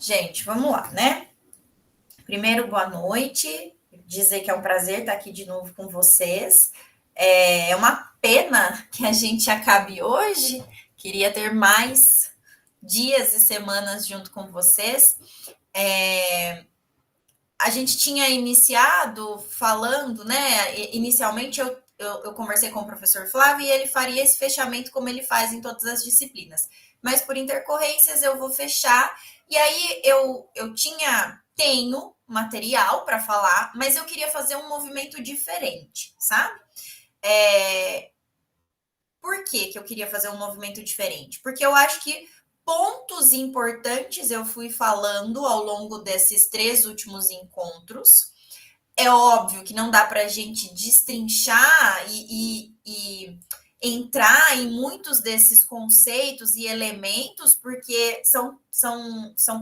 Gente, vamos lá, né? Primeiro, boa noite. Dizer que é um prazer estar aqui de novo com vocês. É uma pena que a gente acabe hoje. Queria ter mais dias e semanas junto com vocês. A gente tinha iniciado falando, né? Inicialmente eu conversei com o professor Flávio e ele faria esse fechamento como ele faz em todas as disciplinas. Mas por intercorrências eu vou fechar. E aí tenho material para falar, mas eu queria fazer um movimento diferente, sabe? É, por que eu queria fazer um movimento diferente? Porque eu acho que pontos importantes eu fui falando ao longo desses 3 últimos encontros. É óbvio que não dá para a gente destrinchar e entrar em muitos desses conceitos e elementos, porque são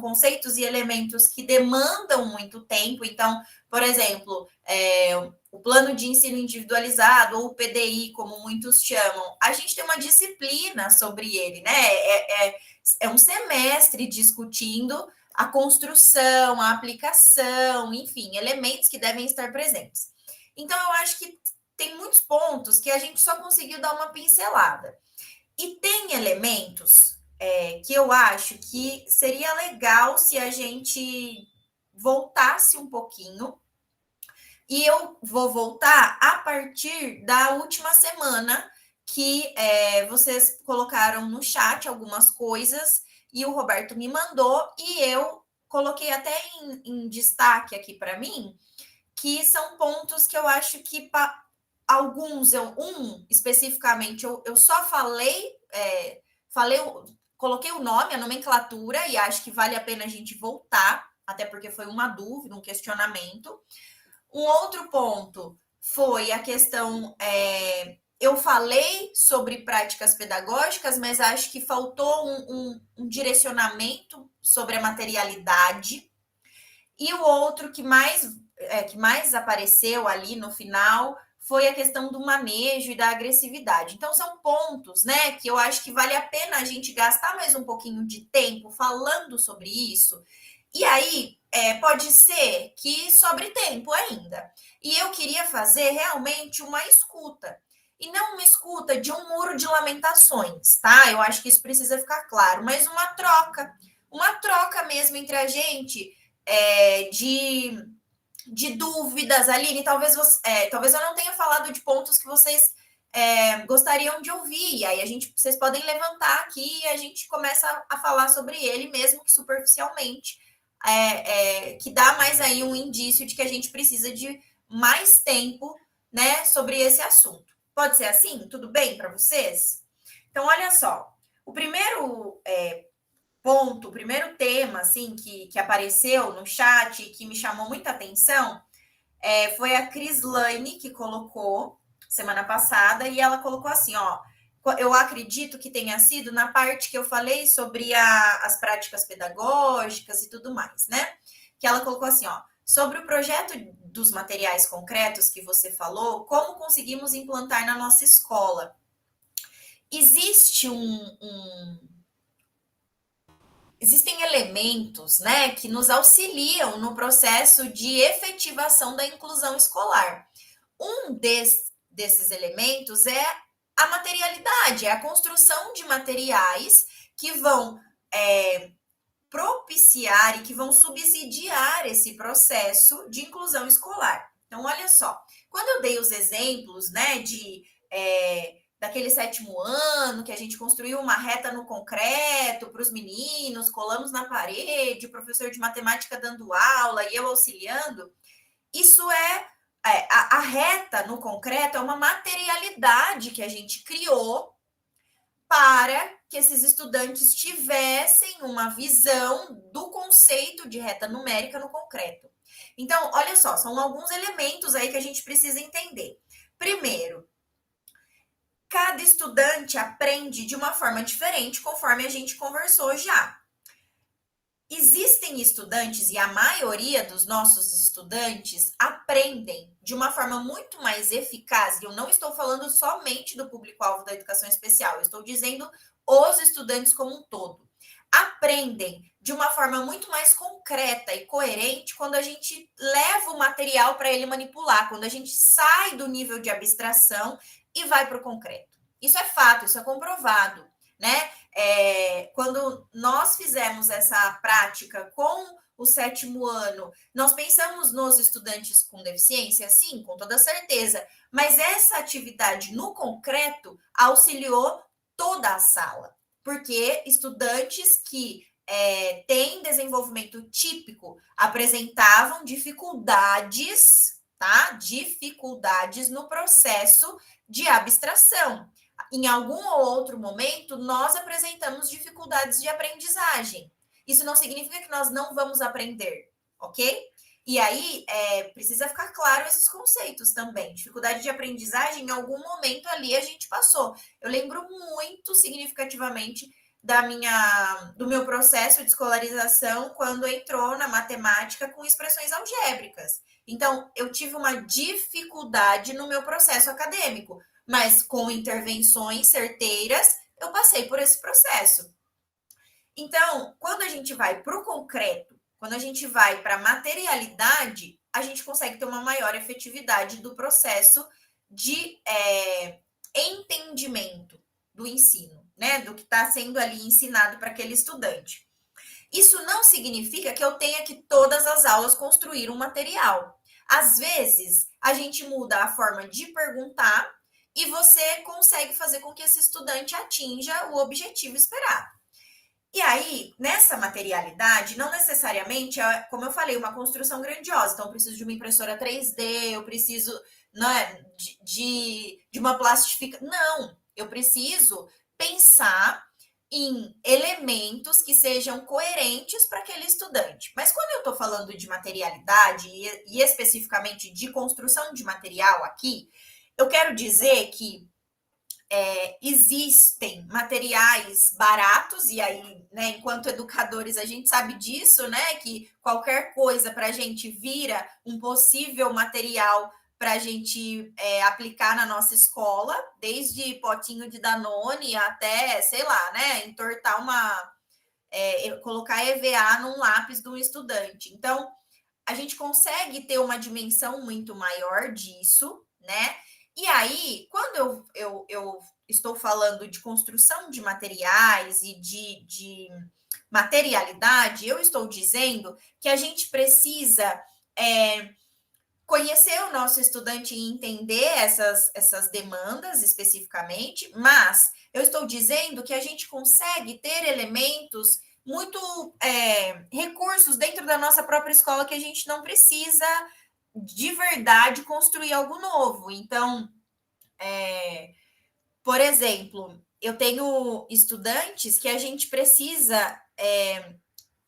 conceitos e elementos que demandam muito tempo. Então, por exemplo, o plano de ensino individualizado, ou o PDI, como muitos chamam, a gente tem uma disciplina sobre ele, né? É um semestre discutindo a construção, a aplicação, enfim, elementos que devem estar presentes. Então, eu acho que tem muitos pontos que a gente só conseguiu dar uma pincelada. E tem elementos que eu acho que seria legal se a gente voltasse um pouquinho. E eu vou voltar a partir da última semana que vocês colocaram no chat algumas coisas e o Roberto me mandou e eu coloquei até em destaque aqui para mim, que são pontos que eu acho que alguns, especificamente, eu só falei, coloquei o nome, a nomenclatura, e acho que vale a pena a gente voltar, até porque foi uma dúvida, um questionamento. Um outro ponto foi a questão. Eu falei sobre práticas pedagógicas, mas acho que faltou um direcionamento sobre a materialidade. E o outro que mais apareceu ali no final foi a questão do manejo e da agressividade. Então, são pontos, né, que eu acho que vale a pena a gente gastar mais um pouquinho de tempo falando sobre isso. E aí, pode ser que sobre tempo ainda. E eu queria fazer realmente uma escuta. E não uma escuta de um muro de lamentações, tá? Eu acho que isso precisa ficar claro, mas uma troca. Uma troca mesmo entre a gente de dúvidas. Aline, talvez eu não tenha falado de pontos que vocês gostariam de ouvir. E aí vocês podem levantar aqui e a gente começa a falar sobre ele, mesmo que superficialmente, que dá mais aí um indício de que a gente precisa de mais tempo, né, sobre esse assunto. Pode ser assim? Tudo bem para vocês? Então, olha só. O primeiro ponto, o primeiro tema assim que apareceu no chat e que me chamou muita atenção foi a Crislaine que colocou semana passada, e ela colocou assim, ó, eu acredito que tenha sido na parte que eu falei sobre as práticas pedagógicas e tudo mais, né? Que ela colocou assim, ó, sobre o projeto dos materiais concretos que você falou, como conseguimos implantar na nossa escola? Existe existem elementos, né, que nos auxiliam no processo de efetivação da inclusão escolar. Desses elementos é a materialidade, é a construção de materiais que vão propiciar e que vão subsidiar esse processo de inclusão escolar. Então, olha só, quando eu dei os exemplos, né, daquele 7º ano, que a gente construiu uma reta no concreto para os meninos, colamos na parede, o professor de matemática dando aula e eu auxiliando, isso a reta no concreto é uma materialidade que a gente criou para que esses estudantes tivessem uma visão do conceito de reta numérica no concreto. Então, olha só, são alguns elementos aí que a gente precisa entender. Primeiro, cada estudante aprende de uma forma diferente, conforme a gente conversou já. Existem estudantes, e a maioria dos nossos estudantes aprendem de uma forma muito mais eficaz, e eu não estou falando somente do público-alvo da educação especial, eu estou dizendo os estudantes como um todo. aprendem de uma forma muito mais concreta e coerente quando a gente leva o material para ele manipular, quando a gente sai do nível de abstração e vai para o concreto. Isso é fato, isso é comprovado, né? Quando nós fizemos essa prática com o 7º ano, nós pensamos nos estudantes com deficiência? Sim, com toda certeza. Mas essa atividade no concreto auxiliou toda a sala, porque estudantes que têm desenvolvimento típico apresentavam dificuldades, tá? Dificuldades no processo de abstração. Em algum ou outro momento, nós apresentamos dificuldades de aprendizagem. Isso não significa que nós não vamos aprender, ok? E aí, precisa ficar claro esses conceitos também. Dificuldade de aprendizagem, em algum momento ali a gente passou. Eu lembro muito significativamente do meu processo de escolarização quando entrou na matemática com expressões algébricas. Então, eu tive uma dificuldade no meu processo acadêmico, mas com intervenções certeiras, eu passei por esse processo. Então, quando a gente vai para o concreto, quando a gente vai para a materialidade, a gente consegue ter uma maior efetividade do processo de entendimento do ensino, né? Do que está sendo ali ensinado para aquele estudante. Isso não significa que eu tenha que todas as aulas construir um material. Às vezes, a gente muda a forma de perguntar e você consegue fazer com que esse estudante atinja o objetivo esperado. E aí, nessa materialidade, não necessariamente é, como eu falei, uma construção grandiosa. Então, eu preciso de uma impressora 3D, eu preciso, né, de uma plastificação. Não, eu preciso pensar em elementos que sejam coerentes para aquele estudante. Mas quando eu estou falando de materialidade e especificamente de construção de material aqui, eu quero dizer que existem materiais baratos, e aí, né, enquanto educadores, a gente sabe disso, né, que qualquer coisa para a gente vira um possível material para a gente aplicar na nossa escola, desde potinho de Danone até, sei lá, né, entortar colocar EVA num lápis de um estudante. Então, a gente consegue ter uma dimensão muito maior disso, né? E aí, quando eu estou falando de construção de materiais e de materialidade, eu estou dizendo que a gente precisa conhecer o nosso estudante e entender essas demandas especificamente, mas eu estou dizendo que a gente consegue ter elementos muito recursos dentro da nossa própria escola que a gente não precisa de verdade construir algo novo. Então, por exemplo, eu tenho estudantes que a gente precisa,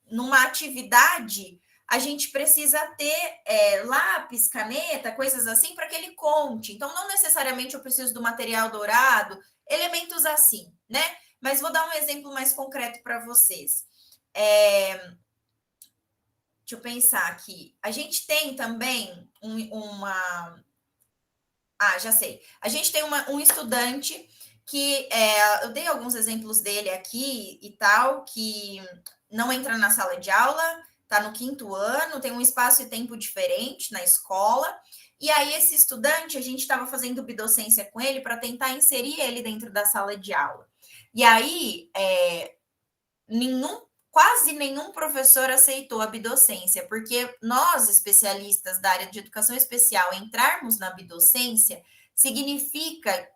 numa atividade, a gente precisa ter lápis, caneta, coisas assim, para que ele conte. Então, não necessariamente eu preciso do material dourado, elementos assim, né? Mas vou dar um exemplo mais concreto para vocês. Deixa eu pensar aqui. A gente tem também já sei. A gente tem um estudante que eu dei alguns exemplos dele aqui e tal, que não entra na sala de aula, está no 5º ano, tem um espaço e tempo diferente na escola. E aí, esse estudante, a gente estava fazendo bidocência com ele para tentar inserir ele dentro da sala de aula. E aí, quase nenhum professor aceitou a bidocência, porque nós, especialistas da área de educação especial, entrarmos na bidocência significa,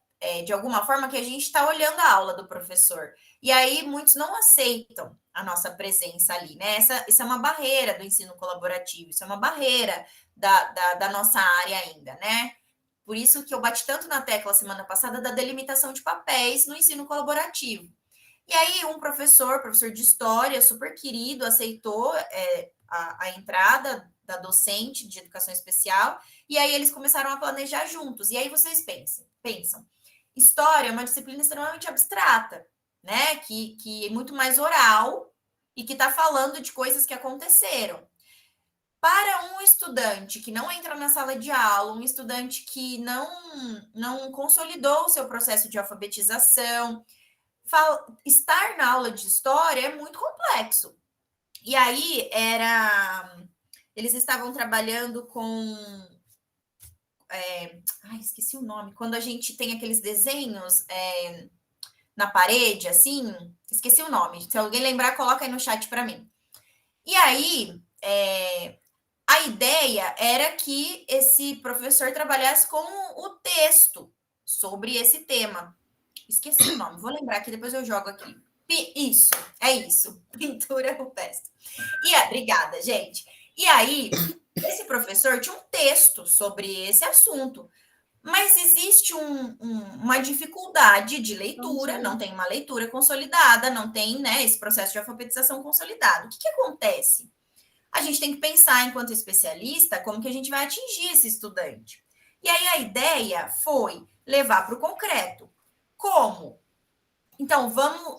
de alguma forma, que a gente está olhando a aula do professor. E aí, muitos não aceitam a nossa presença ali, né? Isso é uma barreira do ensino colaborativo, isso é uma barreira da nossa área ainda, né? Por isso que eu bati tanto na tecla semana passada da delimitação de papéis no ensino colaborativo. E aí, um professor de história, super querido, aceitou a entrada da docente de educação especial, e aí eles começaram a planejar juntos. E aí vocês pensam, história é uma disciplina extremamente abstrata, né? Que é muito mais oral e que está falando de coisas que aconteceram. Para um estudante que não entra na sala de aula, um estudante que não consolidou o seu processo de alfabetização, estar na aula de história é muito complexo. E aí eles estavam trabalhando com esqueci o nome. Quando a gente tem aqueles desenhos na parede, assim, esqueci o nome. Se alguém lembrar, coloca aí no chat para mim. E aí, a ideia era que esse professor trabalhasse com o texto sobre esse tema. Esqueci o nome, vou lembrar que depois eu jogo aqui. Isso, é isso. Pintura rupestre. Obrigada, gente. E aí, esse professor tinha um texto sobre esse assunto. Mas existe uma dificuldade de leitura, não tem uma leitura consolidada, não tem, né, esse processo de alfabetização consolidado. O que acontece? A gente tem que pensar, enquanto especialista, como que a gente vai atingir esse estudante. E aí a ideia foi levar para o concreto. Como? Então,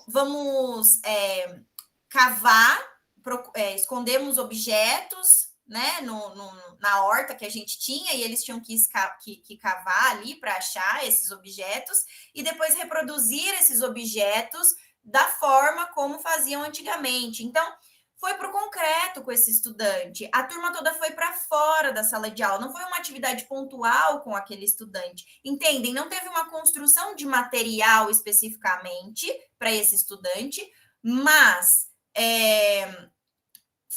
vamos cavar, escondemos objetos, né, na horta que a gente tinha, e eles tinham que cavar ali para achar esses objetos e depois reproduzir esses objetos da forma como faziam antigamente. Então, foi para o concreto com esse estudante. A turma toda foi para fora da sala de aula, não foi uma atividade pontual com aquele estudante. Entendem? Não teve uma construção de material especificamente para esse estudante, mas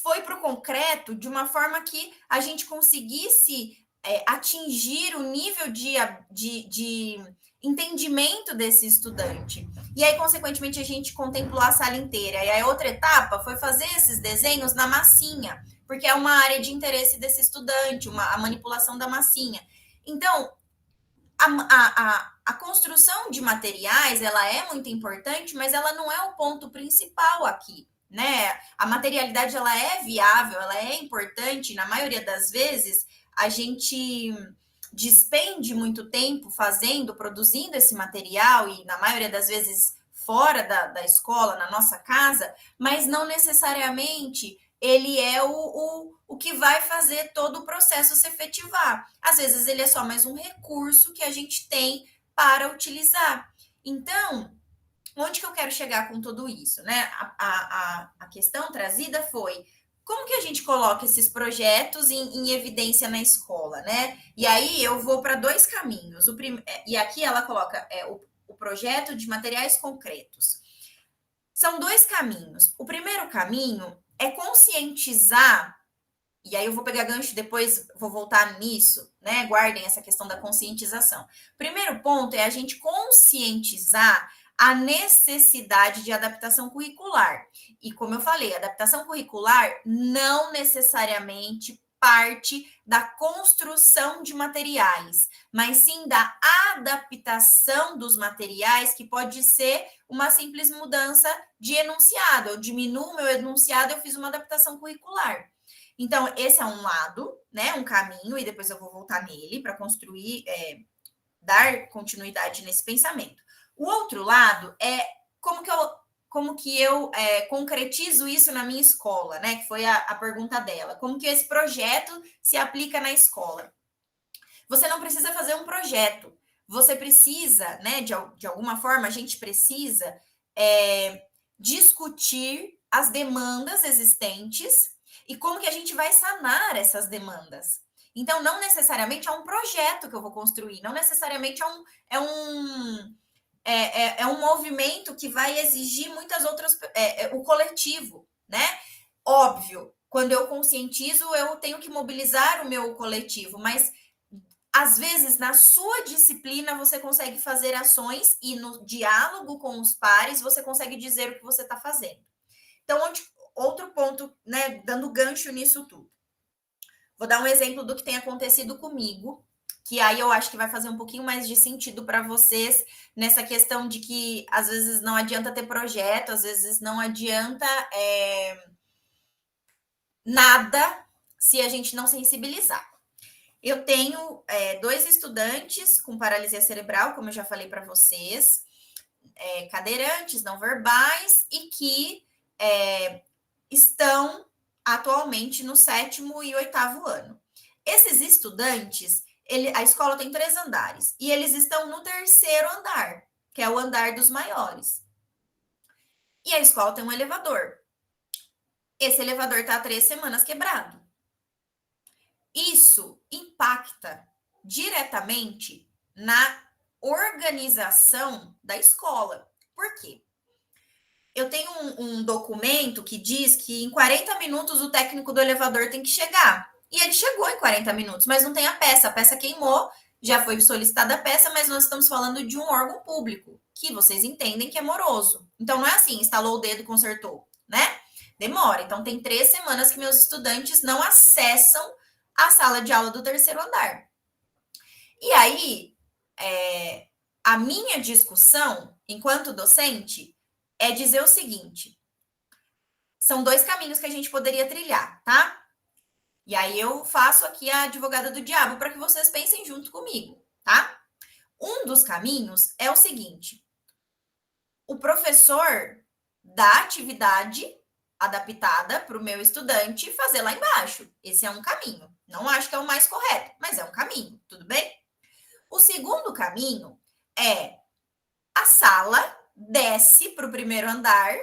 foi para o concreto de uma forma que a gente conseguisse atingir o nível de entendimento desse estudante. E aí, consequentemente, a gente contemplou a sala inteira. E a outra etapa foi fazer esses desenhos na massinha, porque é uma área de interesse desse estudante, a manipulação da massinha. Então, a construção de materiais, ela é muito importante, mas ela não é o ponto principal aqui, né? A materialidade, ela é viável, ela é importante, na maioria das vezes, a gente despende muito tempo produzindo esse material, e na maioria das vezes fora da escola, na nossa casa, mas não necessariamente ele é o que vai fazer todo o processo se efetivar. Às vezes ele é só mais um recurso que a gente tem para utilizar. Então, onde que eu quero chegar com tudo isso, né? A questão trazida foi como que a gente coloca esses projetos em evidência na escola, né? E aí eu vou para dois caminhos. E aqui ela coloca o projeto de materiais concretos. São dois caminhos. O primeiro caminho é conscientizar, e aí eu vou pegar gancho depois, vou voltar nisso, né? Guardem essa questão da conscientização. Primeiro ponto é a gente conscientizar a necessidade de adaptação curricular. E como eu falei, a adaptação curricular não necessariamente parte da construção de materiais, mas sim da adaptação dos materiais, que pode ser uma simples mudança de enunciado. Eu diminuo meu enunciado, eu fiz uma adaptação curricular. Então, esse é um lado, né? Um caminho, e depois eu vou voltar nele para construir, dar continuidade nesse pensamento. O outro lado é como que eu concretizo isso na minha escola, né? Que foi a pergunta dela. Como que esse projeto se aplica na escola? Você não precisa fazer um projeto. Você precisa, né? De alguma forma, a gente precisa discutir as demandas existentes e como que a gente vai sanar essas demandas. Então, não necessariamente é um projeto que eu vou construir, não necessariamente é um movimento que vai exigir muitas outras, o coletivo, né? Óbvio, quando eu conscientizo, eu tenho que mobilizar o meu coletivo, mas às vezes na sua disciplina você consegue fazer ações e no diálogo com os pares você consegue dizer o que você está fazendo. Então, outro ponto, né, dando gancho nisso tudo. Vou dar um exemplo do que tem acontecido comigo, que aí eu acho que vai fazer um pouquinho mais de sentido para vocês nessa questão de que às vezes não adianta ter projeto, às vezes não adianta nada se a gente não sensibilizar. Eu tenho 2 estudantes com paralisia cerebral, como eu já falei para vocês, cadeirantes, não verbais, e que estão atualmente no 7º e 8º ano. Esses estudantes, a escola tem 3 andares, e eles estão no 3º andar, que é o andar dos maiores. E a escola tem um elevador. Esse elevador está há 3 semanas quebrado. Isso impacta diretamente na organização da escola. Por quê? Eu tenho um documento que diz que em 40 minutos o técnico do elevador tem que chegar. E ele chegou em 40 minutos, mas não tem a peça queimou, já foi solicitada a peça, mas nós estamos falando de um órgão público, que vocês entendem que é moroso. Então não é assim, instalou o dedo, consertou, né? Demora. Então tem 3 semanas que meus estudantes não acessam a sala de aula do terceiro andar. E aí, a minha discussão, enquanto docente, é dizer o seguinte: são 2 caminhos que a gente poderia trilhar, tá? E aí eu faço aqui a advogada do diabo para que vocês pensem junto comigo, tá? Um dos caminhos é o seguinte: o professor dá atividade adaptada para o meu estudante fazer lá embaixo. Esse é um caminho. Não acho que é o mais correto, mas é um caminho, tudo bem? O segundo caminho é a sala desce para o primeiro andar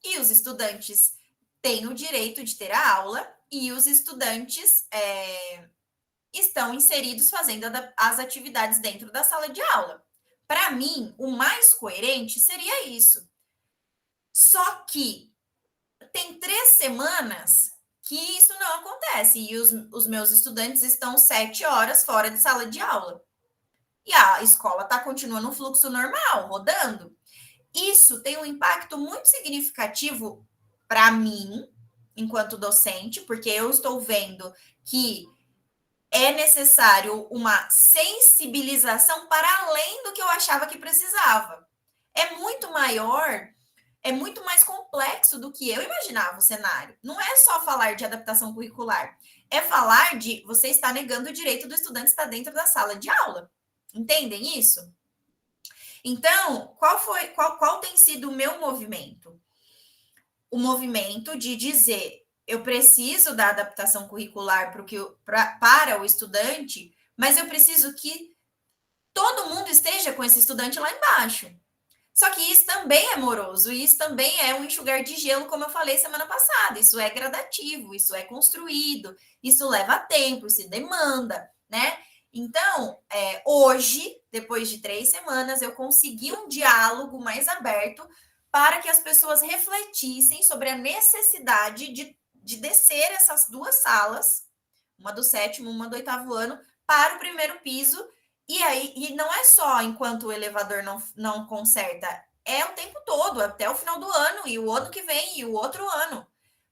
e os estudantes têm o direito de ter a aula e os estudantes estão inseridos fazendo as atividades dentro da sala de aula. Para mim, o mais coerente seria isso. Só que tem 3 semanas que isso não acontece e os meus estudantes estão 7 horas fora de sala de aula. E a escola está continuando um fluxo normal, rodando. Isso tem um impacto muito significativo para mim, enquanto docente, porque eu estou vendo que é necessário uma sensibilização para além do que eu achava que precisava. É muito maior, é muito mais complexo do que eu imaginava o cenário. Não é só falar de adaptação curricular, é falar de você está negando o direito do estudante estar dentro da sala de aula. Entendem isso? Então, qual tem sido o meu movimento? O movimento de dizer, eu preciso da adaptação curricular para o estudante, mas eu preciso que todo mundo esteja com esse estudante lá embaixo. Só que isso também é moroso, isso também é um enxugar de gelo, como eu falei semana passada. Isso é gradativo, isso é construído, isso leva tempo, isso demanda, né? Então, hoje, depois de 3 semanas, eu consegui um diálogo mais aberto para que as pessoas refletissem sobre a necessidade de descer essas 2 salas, uma do 7º, uma do 8º ano, para o primeiro piso. E aí, e não é só enquanto o elevador não conserta, é o tempo todo, até o final do ano, e o ano que vem, e o outro ano.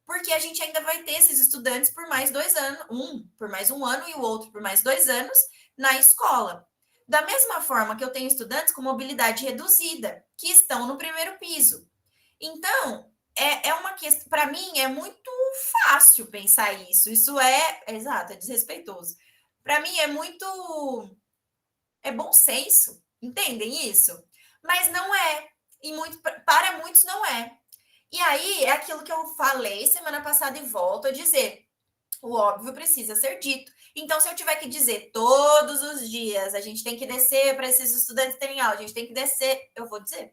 Porque a gente ainda vai ter esses estudantes por mais 2 anos, um por mais 1 ano e o outro por mais 2 anos na escola. Da mesma forma que eu tenho estudantes com mobilidade reduzida, que estão no primeiro piso. Então, é uma questão, para mim, é muito fácil pensar isso. Isso exato, é desrespeitoso. Para mim, é bom senso, entendem isso? Mas não é, e para muitos não é. E aí é aquilo que eu falei semana passada e volto a dizer: o óbvio precisa ser dito. Então, se eu tiver que dizer todos os dias, a gente tem que descer para esses estudantes terem aula, a gente tem que descer, eu vou dizer.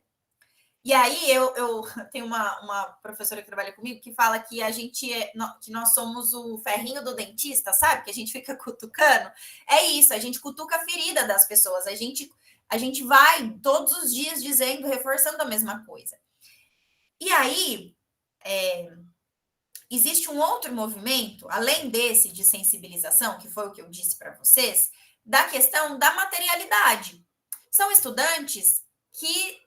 E aí eu tenho uma professora que trabalha comigo que fala que que nós somos o ferrinho do dentista, sabe? Que a gente fica cutucando. É isso, a gente cutuca a ferida das pessoas, a gente vai todos os dias dizendo, reforçando a mesma coisa. E aí existe um outro movimento, além desse de sensibilização, que foi o que eu disse para vocês, da questão da materialidade. São estudantes que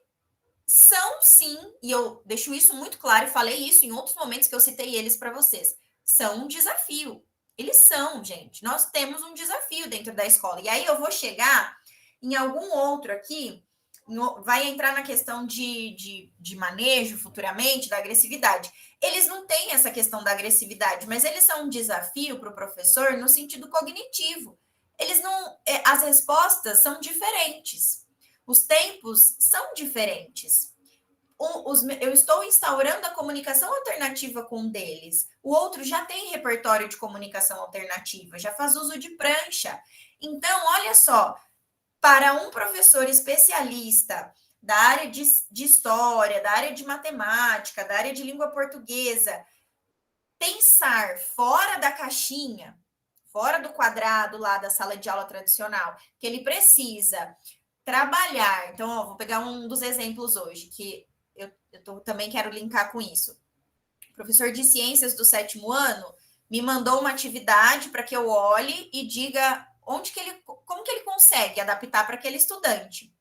são sim, e eu deixo isso muito claro e falei isso em outros momentos que eu citei eles para vocês, são um desafio. Eles são, gente. Nós temos um desafio dentro da escola. E aí eu vou chegar em algum outro aqui, vai entrar na questão de manejo futuramente, da agressividade. Eles não têm essa questão da agressividade, mas eles são um desafio para o professor no sentido cognitivo. Eles não. As respostas são diferentes. Os tempos são diferentes. Eu estou instaurando a comunicação alternativa com um deles. O outro já tem repertório de comunicação alternativa, já faz uso de prancha. Então, olha só, para um professor especialista da área de história, da área de matemática, da área de língua portuguesa, pensar fora da caixinha, fora do quadrado lá da sala de aula tradicional, que ele precisa trabalhar. Então, ó, vou pegar um dos exemplos hoje, que também quero linkar com isso. O professor de ciências do 7º ano me mandou uma atividade para que eu olhe e diga como que ele consegue adaptar para aquele estudante.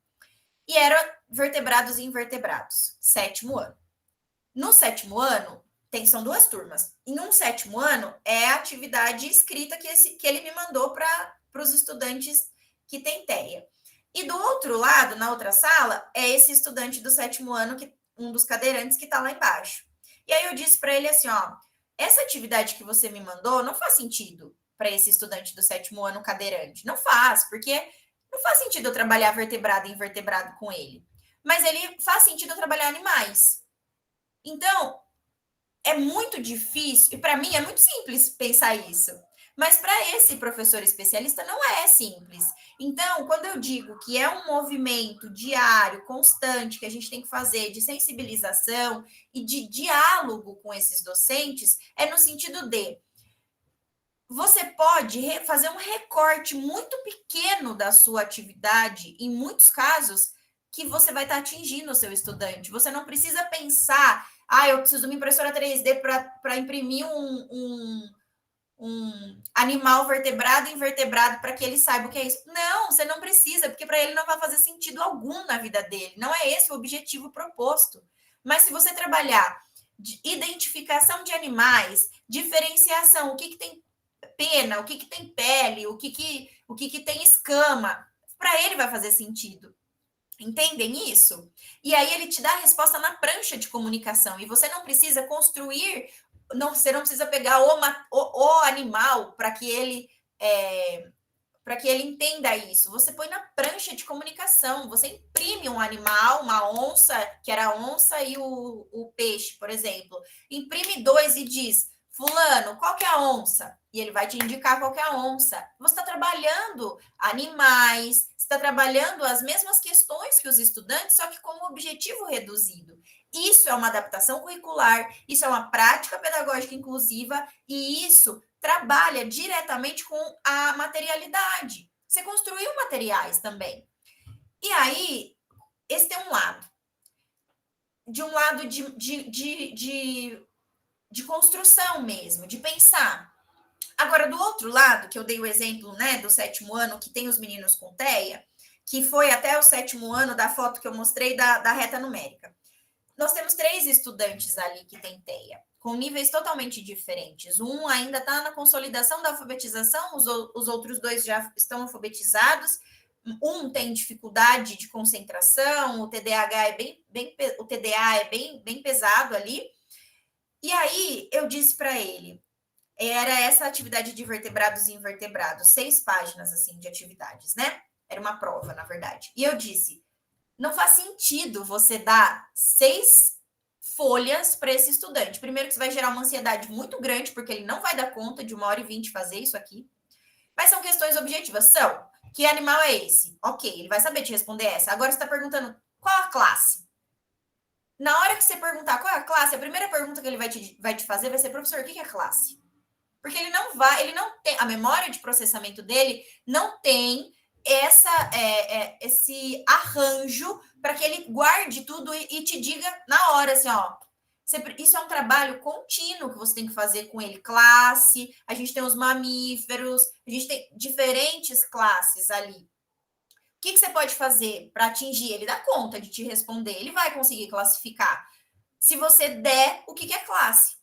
E era vertebrados e invertebrados, 7º ano. No 7º ano, são 2 turmas. Em um 7º ano, é a atividade escrita que ele me mandou para os estudantes que têm TEA. E do outro lado, na outra sala, é esse estudante do 7º ano, um dos cadeirantes que está lá embaixo. E aí eu disse para ele assim, ó, essa atividade que você me mandou não faz sentido para esse estudante do 7º ano cadeirante. Não faz, porque não faz sentido eu trabalhar vertebrado e invertebrado com ele. Mas ele faz sentido eu trabalhar animais. Então, é muito difícil, e para mim é muito simples pensar isso. Mas para esse professor especialista não é simples. Então, quando eu digo que é um movimento diário, constante, que a gente tem que fazer de sensibilização e de diálogo com esses docentes, é no sentido de você pode fazer um recorte muito pequeno da sua atividade, em muitos casos, que você vai estar atingindo o seu estudante. Você não precisa pensar, eu preciso de uma impressora 3D para imprimir um animal vertebrado e invertebrado para que ele saiba o que é isso. Não, você não precisa, porque para ele não vai fazer sentido algum na vida dele. Não é esse o objetivo proposto. Mas se você trabalhar de identificação de animais, diferenciação, o que tem pena, o que tem pele, o que tem escama, para ele vai fazer sentido. Entendem isso? E aí ele te dá a resposta na prancha de comunicação. E você não precisa construir, você não precisa pegar o animal para que ele entenda isso. Você põe na prancha de comunicação. Você imprime um animal, uma onça, que era a onça e o peixe, por exemplo. Imprime 2 e diz: fulano, qual que é a onça? E ele vai te indicar qual que é a onça. Você está trabalhando animais, você está trabalhando as mesmas questões que os estudantes, só que com um objetivo reduzido. Isso é uma adaptação curricular, isso é uma prática pedagógica inclusiva, e isso trabalha diretamente com a materialidade. Você construiu materiais também. E aí, esse tem um lado. De um lado de construção mesmo, de pensar. Agora, do outro lado, que eu dei o exemplo, né, do 7º ano, que tem os meninos com TEA, que foi até o 7º ano da foto que eu mostrei da reta numérica. Nós temos 3 estudantes ali que têm TEA, com níveis totalmente diferentes. Um ainda está na consolidação da alfabetização, os outros 2 já estão alfabetizados. Um tem dificuldade de concentração, o TDAH o TDA é bem pesado ali. E aí eu disse para ele, era essa atividade de vertebrados e invertebrados, 6 páginas assim de atividades, né? Era uma prova, na verdade. E eu disse, não faz sentido você dar 6 folhas para esse estudante. Primeiro que isso vai gerar uma ansiedade muito grande, porque ele não vai dar conta de 1h20 fazer isso aqui. Mas são questões objetivas. São, que animal é esse? Ok, ele vai saber te responder essa. Agora você está perguntando, qual a classe? Na hora que você perguntar qual é a classe, a primeira pergunta que ele vai te fazer vai ser, professor, o que é classe? Porque ele não tem, a memória de processamento dele não tem esse arranjo para que ele guarde tudo e te diga na hora, assim, ó, isso é um trabalho contínuo que você tem que fazer com ele. Classe, a gente tem os mamíferos, a gente tem diferentes classes ali. O que você pode fazer para atingir? Ele dá conta de te responder, ele vai conseguir classificar. Se você der o que é classe.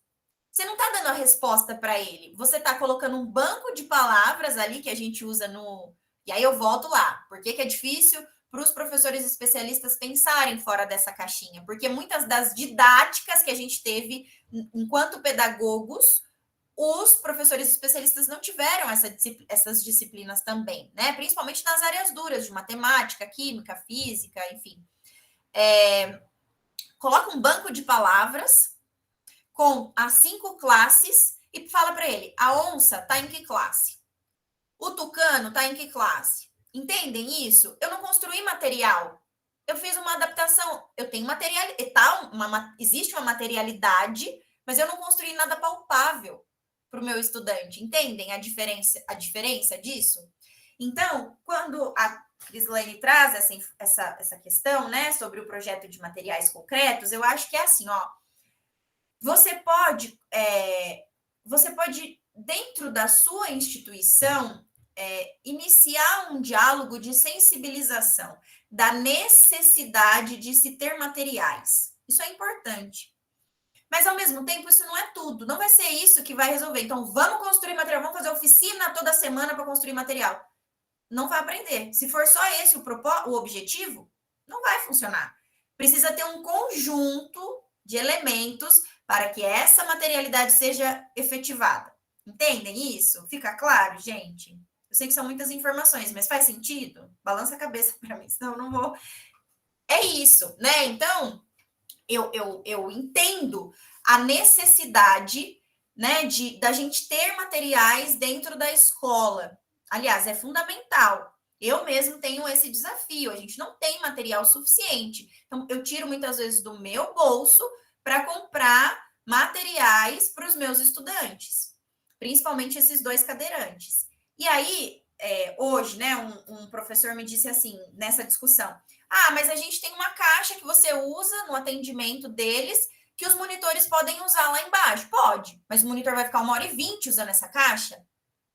Você não está dando a resposta para ele. Você está colocando um banco de palavras ali que a gente usa no. E aí eu volto lá. Por que é difícil para os professores especialistas pensarem fora dessa caixinha? Porque muitas das didáticas que a gente teve enquanto pedagogos, os professores especialistas não tiveram essas disciplinas também, né? Principalmente nas áreas duras de matemática, química, física, enfim. Coloca um banco de palavras com as 5 classes e fala para ele, a onça está em que classe? O tucano está em que classe? Entendem isso? Eu não construí material eu fiz uma adaptação, eu tenho material, tá, existe uma materialidade, mas eu não construí nada palpável para o meu estudante, entendem a diferença disso? Então, quando a Crislane traz essa questão, né, sobre o projeto de materiais concretos, eu acho que é assim, ó, você pode, dentro da sua instituição, iniciar um diálogo de sensibilização da necessidade de se ter materiais. Isso é importante. Mas, ao mesmo tempo, isso não é tudo. Não vai ser isso que vai resolver. Então, vamos construir material, vamos fazer oficina toda semana para construir material. Não vai aprender. Se for só esse o objetivo, não vai funcionar. Precisa ter um conjunto de elementos para que essa materialidade seja efetivada. Entendem isso? Fica claro, gente? Eu sei que são muitas informações, mas faz sentido? Balança a cabeça para mim, senão eu não vou. É isso, né? Então, eu entendo a necessidade, né, da gente ter materiais dentro da escola. Aliás, é fundamental. Eu mesmo tenho esse desafio. A gente não tem material suficiente. Então, eu tiro muitas vezes do meu bolso para comprar materiais para os meus estudantes, principalmente esses 2 cadeirantes. E aí, hoje, né, um professor me disse assim, nessa discussão: ah, mas a gente tem uma caixa que você usa no atendimento deles, que os monitores podem usar lá embaixo. Pode, mas o monitor vai ficar 1h20 usando essa caixa?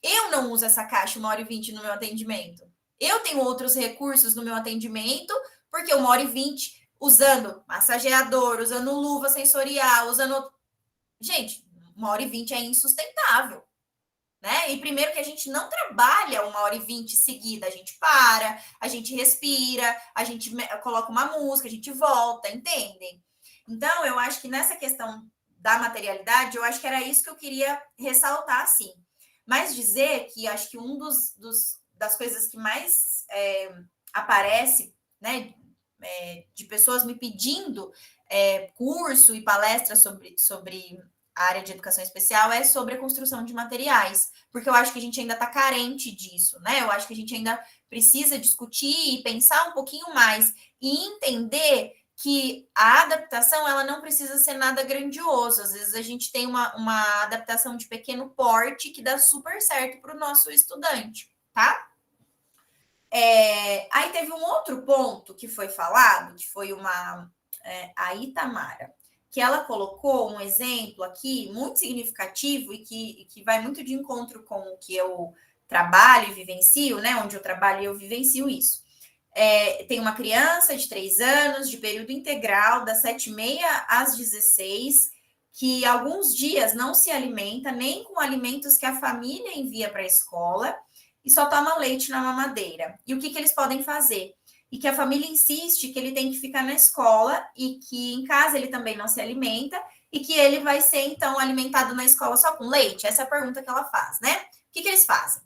Eu não uso essa caixa 1h20 no meu atendimento. Eu tenho outros recursos no meu atendimento, porque 1h20 usando massageador, usando luva sensorial, usando. Gente, 1h20 é insustentável. Né? E primeiro que a gente não trabalha 1h20 seguida, a gente para, a gente respira, a gente coloca uma música, a gente volta, entendem? Então, eu acho que nessa questão da materialidade, eu acho que era isso que eu queria ressaltar, sim. Mas dizer que acho que das coisas que mais aparece, né, de pessoas me pedindo curso e palestra sobre a área de educação especial é sobre a construção de materiais, porque eu acho que a gente ainda está carente disso, né? Eu acho que a gente ainda precisa discutir e pensar um pouquinho mais e entender que a adaptação ela não precisa ser nada grandioso. Às vezes a gente tem uma adaptação de pequeno porte que dá super certo para o nosso estudante, tá? Aí teve um outro ponto que foi falado, que foi a Itamara, que ela colocou um exemplo aqui muito significativo e que vai muito de encontro com o que eu trabalho e vivencio, né? Onde eu trabalho e eu vivencio isso. Tem uma criança de 3 anos, de período integral, das 7h30 às 16h, que alguns dias não se alimenta nem com alimentos que a família envia para a escola e só toma leite na mamadeira. E o que eles podem fazer? E que a família insiste que ele tem que ficar na escola e que em casa ele também não se alimenta e que ele vai ser, então, alimentado na escola só com leite? Essa é a pergunta que ela faz, né? O que eles fazem?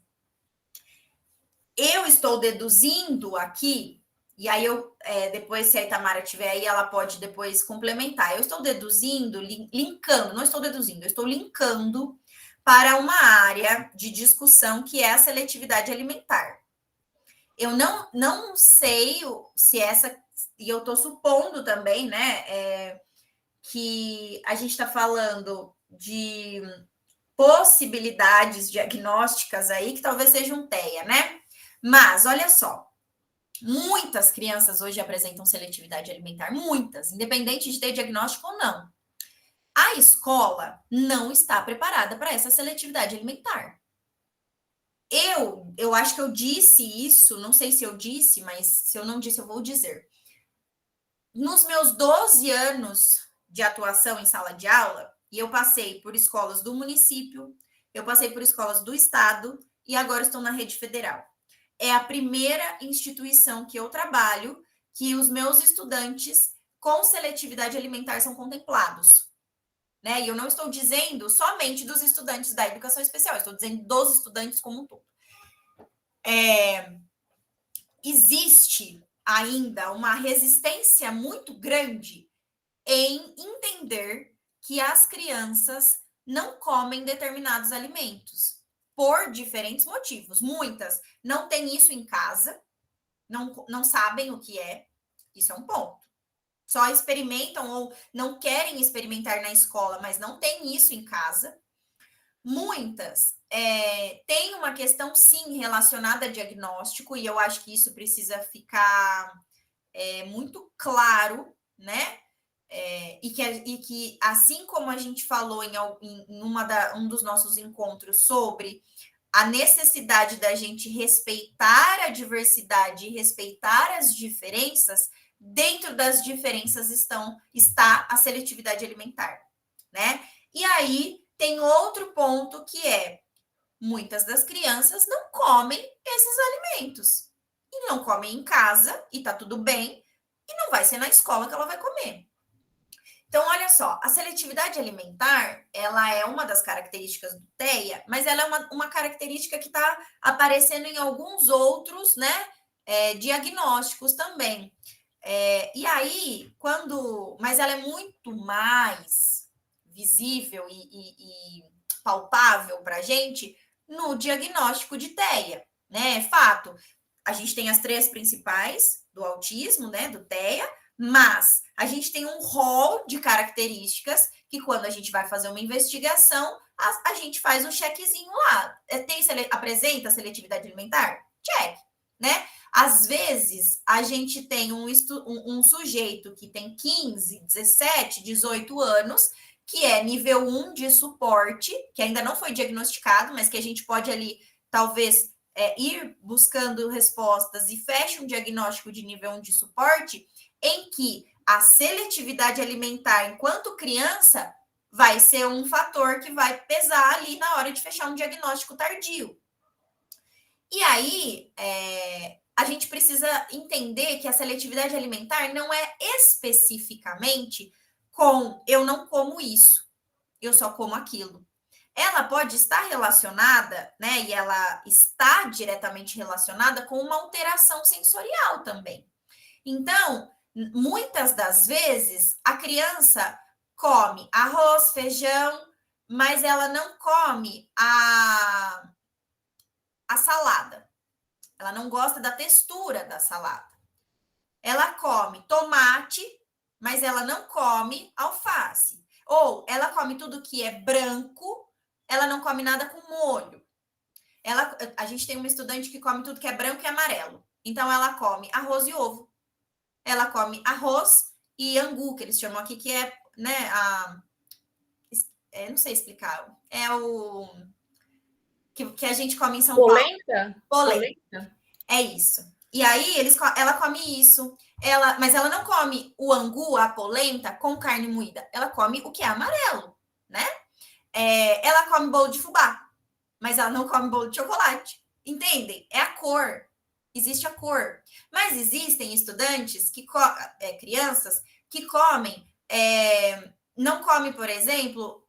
Eu estou deduzindo aqui, e aí depois, se a Itamara tiver aí, ela pode depois complementar. Eu estou deduzindo, linkando, não estou deduzindo, eu estou linkando para uma área de discussão que é a seletividade alimentar. Eu não sei se essa, e eu estou supondo também, né, que a gente está falando de possibilidades diagnósticas aí que talvez seja um TEA, né? Mas olha só, muitas crianças hoje apresentam seletividade alimentar, muitas, independente de ter diagnóstico ou não. A escola não está preparada para essa seletividade alimentar. Eu acho que eu disse isso, não sei se eu disse, mas se eu não disse, eu vou dizer. Nos meus 12 anos de atuação em sala de aula, e eu passei por escolas do município, eu passei por escolas do estado e agora estou na rede federal. É a primeira instituição que eu trabalho que os meus estudantes com seletividade alimentar são contemplados. Né? E eu não estou dizendo somente dos estudantes da educação especial, estou dizendo dos estudantes como um todo. Existe ainda uma resistência muito grande em entender que as crianças não comem determinados alimentos por diferentes motivos. Muitas não têm isso em casa, não sabem o que é. Isso é um ponto. Só experimentam ou não querem experimentar na escola, mas não tem isso em casa. Muitas têm uma questão, sim, relacionada a diagnóstico, e eu acho que isso precisa ficar muito claro, né? E que, assim como a gente falou em um dos nossos encontros sobre a necessidade da gente respeitar a diversidade e respeitar as diferenças, dentro das diferenças está a seletividade alimentar, né? E aí tem outro ponto que muitas das crianças não comem esses alimentos. E não comem em casa, e tá tudo bem, e não vai ser na escola que ela vai comer. Então, olha só, a seletividade alimentar, ela é uma das características do TEA, mas ela é uma característica que está aparecendo em alguns outros, né, diagnósticos também. E aí, mas ela é muito mais visível e palpável para a gente no diagnóstico de TEA, né? É fato, a gente tem as 3 principais do autismo, né, do TEA, mas a gente tem um rol de características que, quando a gente vai fazer uma investigação, a gente faz um checkzinho lá. Apresenta seletividade alimentar? Check, né? Às vezes, a gente tem um sujeito que tem 15, 17, 18 anos, que é nível 1 de suporte, que ainda não foi diagnosticado, mas que a gente pode ali, talvez, ir buscando respostas e fecha um diagnóstico de nível 1 de suporte, em que a seletividade alimentar, enquanto criança, vai ser um fator que vai pesar ali na hora de fechar um diagnóstico tardio. E aí, a gente precisa entender que a seletividade alimentar não é especificamente com eu não como isso, eu só como aquilo. Ela pode estar relacionada, né? E ela está diretamente relacionada com uma alteração sensorial também. Então, muitas das vezes, a criança come arroz, feijão, mas ela não come a salada. Ela não gosta da textura da salada. Ela come tomate, mas ela não come alface. Ou ela come tudo que é branco, ela não come nada com molho. A gente tem uma estudante que come tudo que é branco e amarelo. Então, ela come arroz e ovo. Ela come arroz e angu, que eles chamam aqui, que é, né, não sei explicar. É o que a gente come em São Paulo. Polenta. É isso. E aí, ela come isso. Mas ela não come o angu, a polenta, com carne moída. Ela come o que é amarelo, né? Ela come bolo de fubá, mas ela não come bolo de chocolate. Entendem? É a cor. Existe a cor. Mas existem estudantes, crianças, que comem, não come, por exemplo,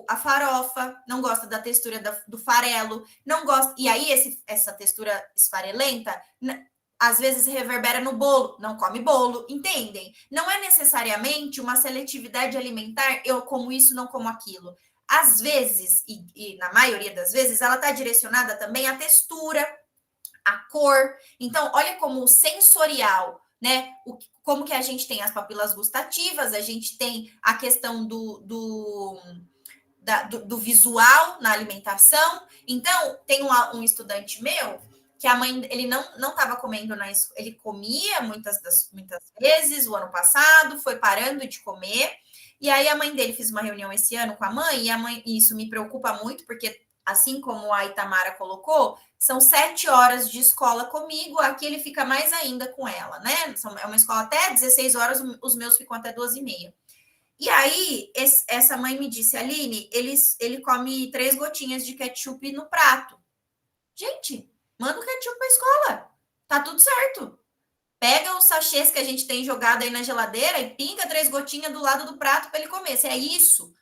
a farofa, não gosta da textura do farelo, não gosta. E aí, essa textura esfarelenta, às vezes reverbera no bolo, não come bolo, entendem? Não é necessariamente uma seletividade alimentar, eu como isso, não como aquilo. Às vezes, e na maioria das vezes, ela está direcionada também à textura, à cor. Então, olha como o sensorial, né? Como que a gente tem as papilas gustativas, a gente tem a questão do visual na alimentação. Então, tem um estudante meu que a mãe, ele não estava comendo ele comia muitas vezes o ano passado, foi parando de comer. E aí a mãe dele fez uma reunião esse ano com a mãe, e isso me preocupa muito, porque assim como a Itamara colocou, são 7 horas de escola comigo, aqui ele fica mais ainda com ela, né? É uma escola até 16 horas, os meus ficam até 2h30. E aí, essa mãe me disse, Aline, ele come 3 gotinhas de ketchup no prato. Gente, manda o ketchup para a escola. Tá tudo certo. Pega os sachês que a gente tem jogado aí na geladeira e pinga 3 gotinhas do lado do prato para ele comer. Se é isso,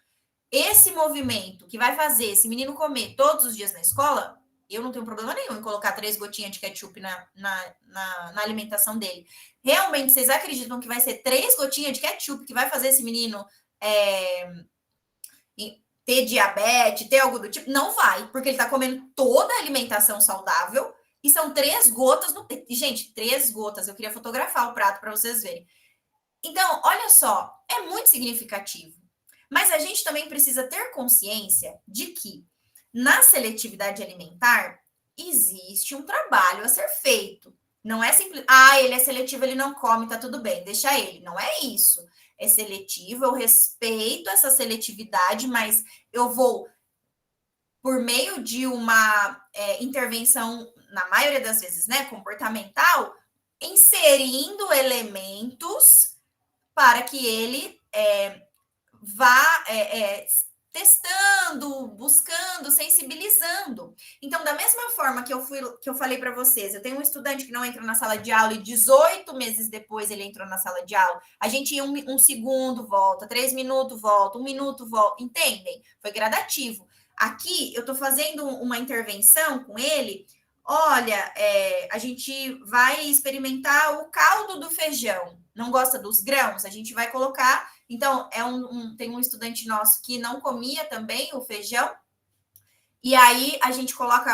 esse movimento que vai fazer esse menino comer todos os dias na escola, eu não tenho problema nenhum em colocar 3 gotinhas de ketchup na alimentação dele. Realmente, vocês acreditam que vai ser 3 gotinhas de ketchup que vai fazer esse menino ter diabetes, ter algo do tipo? Não vai, porque ele está comendo toda a alimentação saudável e são 3 gotas no... Gente, 3 gotas. Eu queria fotografar o prato para vocês verem. Então, olha só, é muito significativo. Mas a gente também precisa ter consciência de que na seletividade alimentar existe um trabalho a ser feito. Não é simples, ele é seletivo, ele não come, tá tudo bem, deixa ele. Não é isso. É seletivo, eu respeito essa seletividade, mas eu vou, por meio de uma intervenção, na maioria das vezes, né, comportamental, inserindo elementos para que ele vá testando, buscando, sensibilizando. Então, da mesma forma que eu falei para vocês, eu tenho um estudante que não entra na sala de aula e 18 meses depois ele entrou na sala de aula. A gente ia um segundo, volta, 3 minutos, volta, 1 minuto, volta. Entendem? Foi gradativo. Aqui, eu estou fazendo uma intervenção com ele. Olha, a gente vai experimentar o caldo do feijão. Não gosta dos grãos? A gente vai colocar. Então, tem um estudante nosso que não comia também o feijão. E aí a gente coloca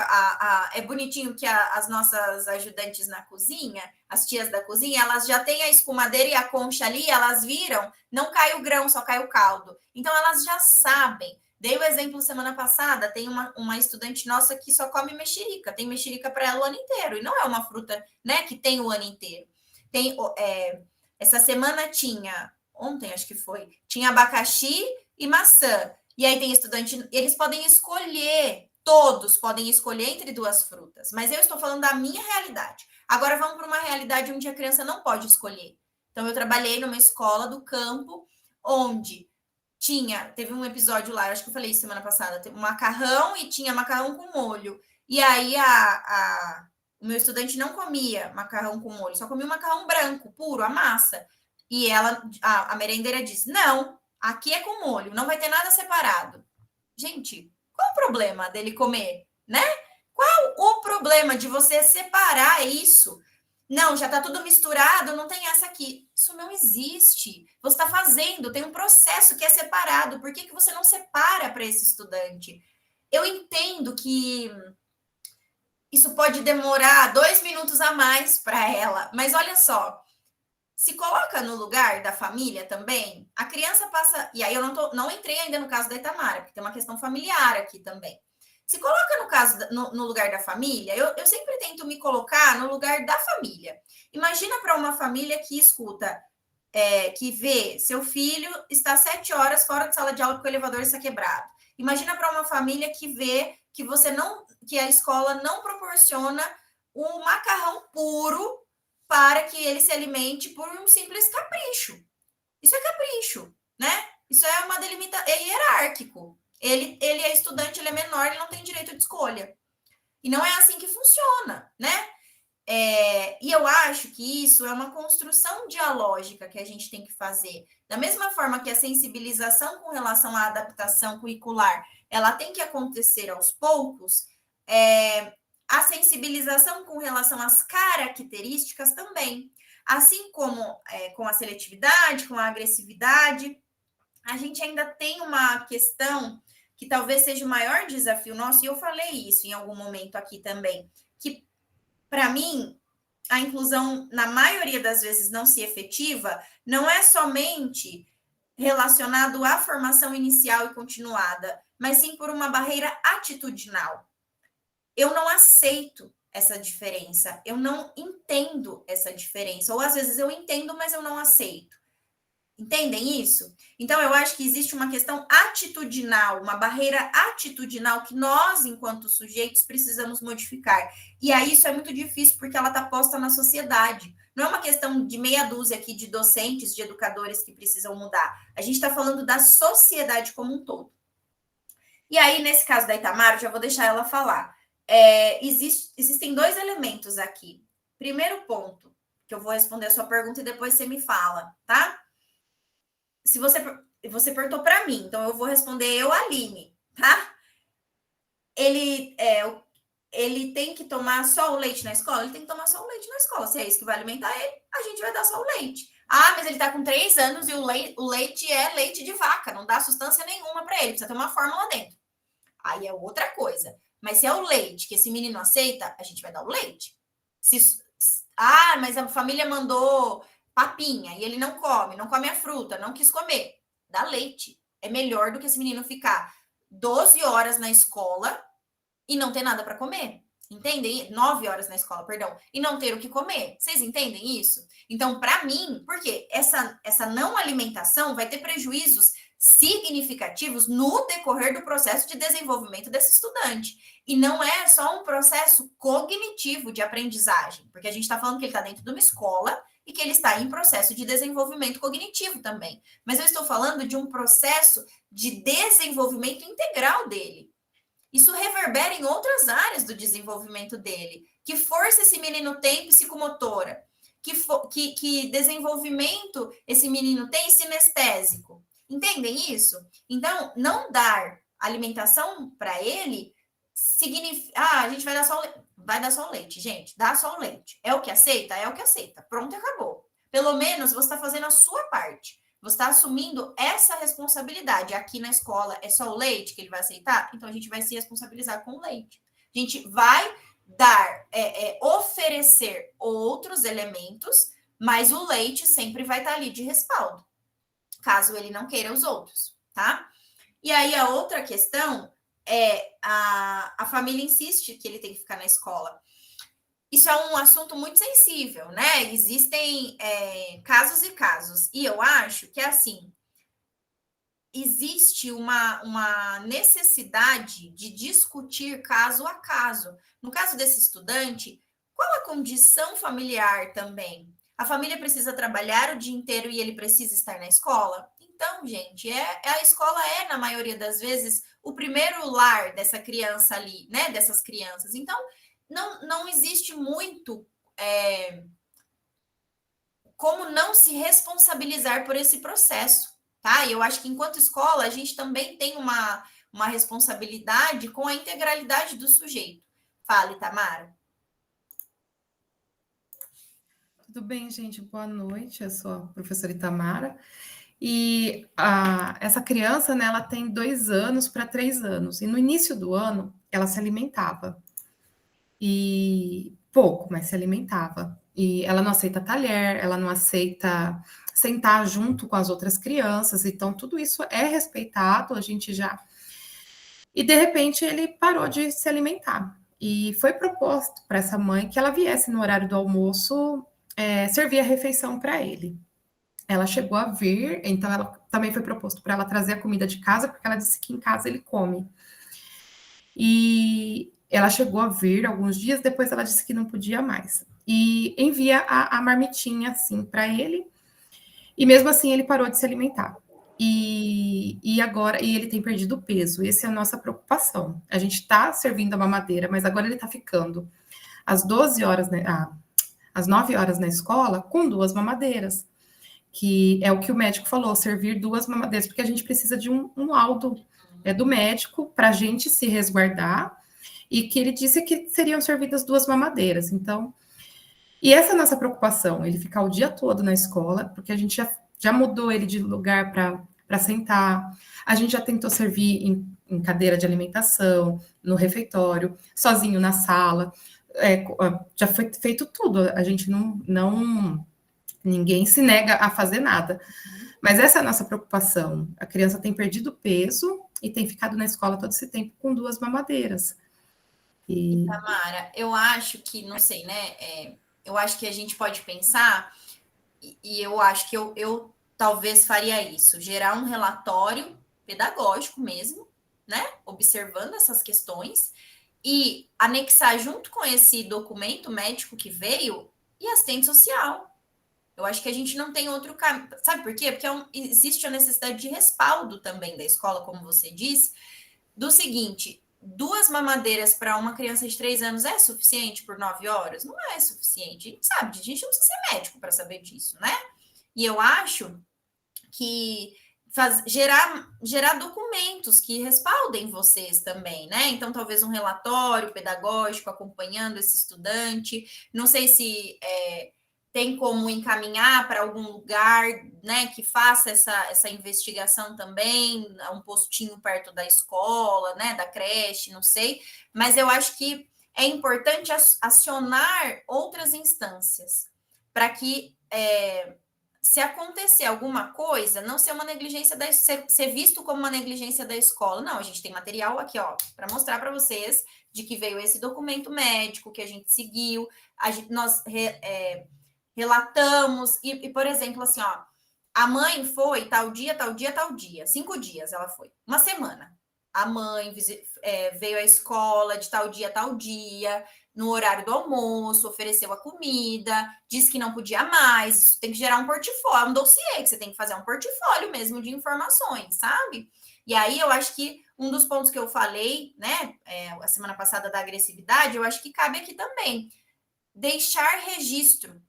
é bonitinho que as nossas ajudantes na cozinha, as tias da cozinha, elas já têm a escumadeira e a concha ali, elas viram, não cai o grão, só cai o caldo. Então elas já sabem. Dei o exemplo semana passada, tem uma estudante nossa que só come mexerica, tem mexerica para ela o ano inteiro, e não é uma fruta, né, que tem o ano inteiro. Essa semana ontem acho que foi, tinha abacaxi e maçã. E aí tem estudante, eles podem escolher, todos podem escolher entre duas frutas, mas eu estou falando da minha realidade. Agora vamos para uma realidade onde a criança não pode escolher. Então eu trabalhei numa escola do campo onde teve um episódio lá, acho que eu falei semana passada, teve um macarrão e tinha macarrão com molho. E aí o meu estudante não comia macarrão com molho, só comia o macarrão branco, puro, a massa. E a merendeira disse: não, aqui é com molho, não vai ter nada separado. Gente, qual o problema dele comer, né? Qual o problema de você separar isso? Não, já está tudo misturado, não tem essa aqui. Isso não existe. Você está fazendo, tem um processo que é separado. Por que você não separa para esse estudante? Eu entendo que isso pode demorar 2 minutos a mais para ela, mas olha só, se coloca no lugar da família também, a criança passa. E aí eu não entrei ainda no caso da Itamara, porque tem uma questão familiar aqui também. Se coloca no caso no lugar da família, eu sempre tento me colocar no lugar da família. Imagina para uma família que escuta, que vê seu filho está 7 horas fora de sala de aula porque o elevador está quebrado. Imagina para uma família que vê que a escola não proporciona um macarrão puro para que ele se alimente por um simples capricho. Isso é capricho, né? Isso é uma delimitação, é hierárquico. Ele é estudante, ele é menor, ele não tem direito de escolha. E não é assim que funciona, né? E eu acho que isso é uma construção dialógica que a gente tem que fazer. Da mesma forma que a sensibilização com relação à adaptação curricular, ela tem que acontecer aos poucos, a sensibilização com relação às características também. Assim como com a seletividade, com a agressividade, a gente ainda tem uma questão que talvez seja o maior desafio nosso, e eu falei isso em algum momento aqui também, que para mim, a inclusão, na maioria das vezes, não se efetiva, não é somente relacionado à formação inicial e continuada, mas sim por uma barreira atitudinal. Eu não aceito essa diferença, eu não entendo essa diferença, ou às vezes eu entendo, mas eu não aceito. Entendem isso? Então, eu acho que existe uma questão atitudinal, uma barreira atitudinal que nós, enquanto sujeitos, precisamos modificar. E aí isso é muito difícil porque ela está posta na sociedade. Não é uma questão de meia dúzia aqui de docentes, de educadores que precisam mudar. A gente está falando da sociedade como um todo. E aí, nesse caso da Itamar, já vou deixar ela falar. Existem 2 elementos aqui. Primeiro ponto, que eu vou responder a sua pergunta e depois você me fala, tá? Se você perguntou para mim, então eu vou responder eu, Aline, tá? Ele tem que tomar só o leite na escola? Ele tem que tomar só o leite na escola. Se é isso que vai alimentar ele, a gente vai dar só o leite. Mas ele tá com 3 anos e o leite é leite de vaca, não dá sustância nenhuma para ele, precisa ter uma fórmula dentro. Aí é outra coisa. Mas se é o leite que esse menino aceita, a gente vai dar o leite. Mas a família mandou papinha e ele não come a fruta, não quis comer, dá leite. É melhor do que esse menino ficar 12 horas na escola e não ter nada para comer. Entendem? 9 horas na escola, perdão, e não ter o que comer. Vocês entendem isso? Então, para mim, porque essa não alimentação vai ter prejuízos significativos no decorrer do processo de desenvolvimento desse estudante. E não é só um processo cognitivo de aprendizagem, porque a gente está falando que ele está dentro de uma escola e que ele está em processo de desenvolvimento cognitivo também. Mas eu estou falando de um processo de desenvolvimento integral dele. Isso reverbera em outras áreas do desenvolvimento dele. Que força esse menino tem psicomotora? Que desenvolvimento esse menino tem sinestésico? Entendem isso? Então, não dar alimentação para ele significa. A gente vai dar só vai dar só o leite, gente. Dá só o leite. É o que aceita? É o que aceita. Pronto, acabou. Pelo menos você está fazendo a sua parte. Você está assumindo essa responsabilidade. Aqui na escola é só o leite que ele vai aceitar? Então a gente vai se responsabilizar com o leite. A gente vai dar, oferecer outros elementos, mas o leite sempre vai estar ali de respaldo, caso ele não queira os outros, tá? E aí a outra questão é a família insiste que ele tem que ficar na escola. Isso é um assunto muito sensível, né? Existem casos e casos. E eu acho que, assim, existe uma necessidade de discutir caso a caso. No caso desse estudante, qual a condição familiar também? A família precisa trabalhar o dia inteiro e ele precisa estar na escola? Então, gente, a escola é, na maioria das vezes, o primeiro lar dessa criança ali, né? Dessas crianças. Então, não existe muito como não se responsabilizar por esse processo, tá? E eu acho que enquanto escola a gente também tem uma responsabilidade com a integralidade do sujeito. Fale, Tamara. Tudo bem, gente? Boa noite. Eu sou a professora Itamara. E essa criança, né, ela tem 2 anos para 3 anos. E no início do ano, ela se alimentava. E pouco, mas se alimentava. E ela não aceita talher, ela não aceita sentar junto com as outras crianças. Então, tudo isso é respeitado, a gente já. E de repente ele parou de se alimentar. E foi proposto para essa mãe que ela viesse no horário do almoço servir a refeição para ele. Ela chegou a vir, então ela também foi proposto para ela trazer a comida de casa, porque ela disse que em casa ele come. E ela chegou a vir alguns dias, depois ela disse que não podia mais. E envia a marmitinha assim para ele, e mesmo assim ele parou de se alimentar. E agora ele tem perdido peso. Essa é a nossa preocupação. A gente está servindo a mamadeira, mas agora ele está ficando às 12 horas, né, às 9 horas na escola com 2 mamadeiras, que é o que o médico falou, servir 2 mamadeiras, porque a gente precisa de um laudo do médico para a gente se resguardar, e que ele disse que seriam servidas 2 mamadeiras. Então, e essa é a nossa preocupação, ele ficar o dia todo na escola, porque a gente já mudou ele de lugar para sentar, a gente já tentou servir em cadeira de alimentação, no refeitório, sozinho na sala, já foi feito tudo, a gente não ninguém se nega a fazer nada. Mas essa é a nossa preocupação. A criança tem perdido peso e tem ficado na escola todo esse tempo com 2 mamadeiras. E, Tamara, eu acho que, não sei, né? Eu acho que a gente pode pensar, e eu acho que eu talvez faria isso, gerar um relatório pedagógico mesmo, né? Observando essas questões e anexar junto com esse documento médico que veio e assistente social. Eu acho que a gente não tem outro caminho. Sabe por quê? Porque existe a necessidade de respaldo também da escola, como você disse, do seguinte: 2 mamadeiras para uma criança de 3 anos é suficiente por 9 horas? Não é suficiente. A gente sabe, a gente não precisa ser médico para saber disso, né? E eu acho que gerar documentos que respaldem vocês também, né? Então, talvez um relatório pedagógico acompanhando esse estudante. Não sei se tem como encaminhar para algum lugar, né, que faça essa investigação também, um postinho perto da escola, né, da creche, não sei. Mas eu acho que é importante acionar outras instâncias para que se acontecer alguma coisa, não ser uma negligência ser visto como uma negligência da escola. Não, a gente tem material aqui, ó, para mostrar para vocês de que veio esse documento médico que a gente seguiu, nós relatamos, por exemplo, assim, ó, a mãe foi tal dia, tal dia, tal dia, 5 dias ela foi, uma semana. A mãe veio à escola de tal dia, tal dia, no horário do almoço, ofereceu a comida, disse que não podia mais. Isso tem que gerar um portfólio, um dossiê, que você tem que fazer um portfólio mesmo de informações, sabe? E aí eu acho que um dos pontos que eu falei, né, a semana passada da agressividade, eu acho que cabe aqui também. Deixar registro,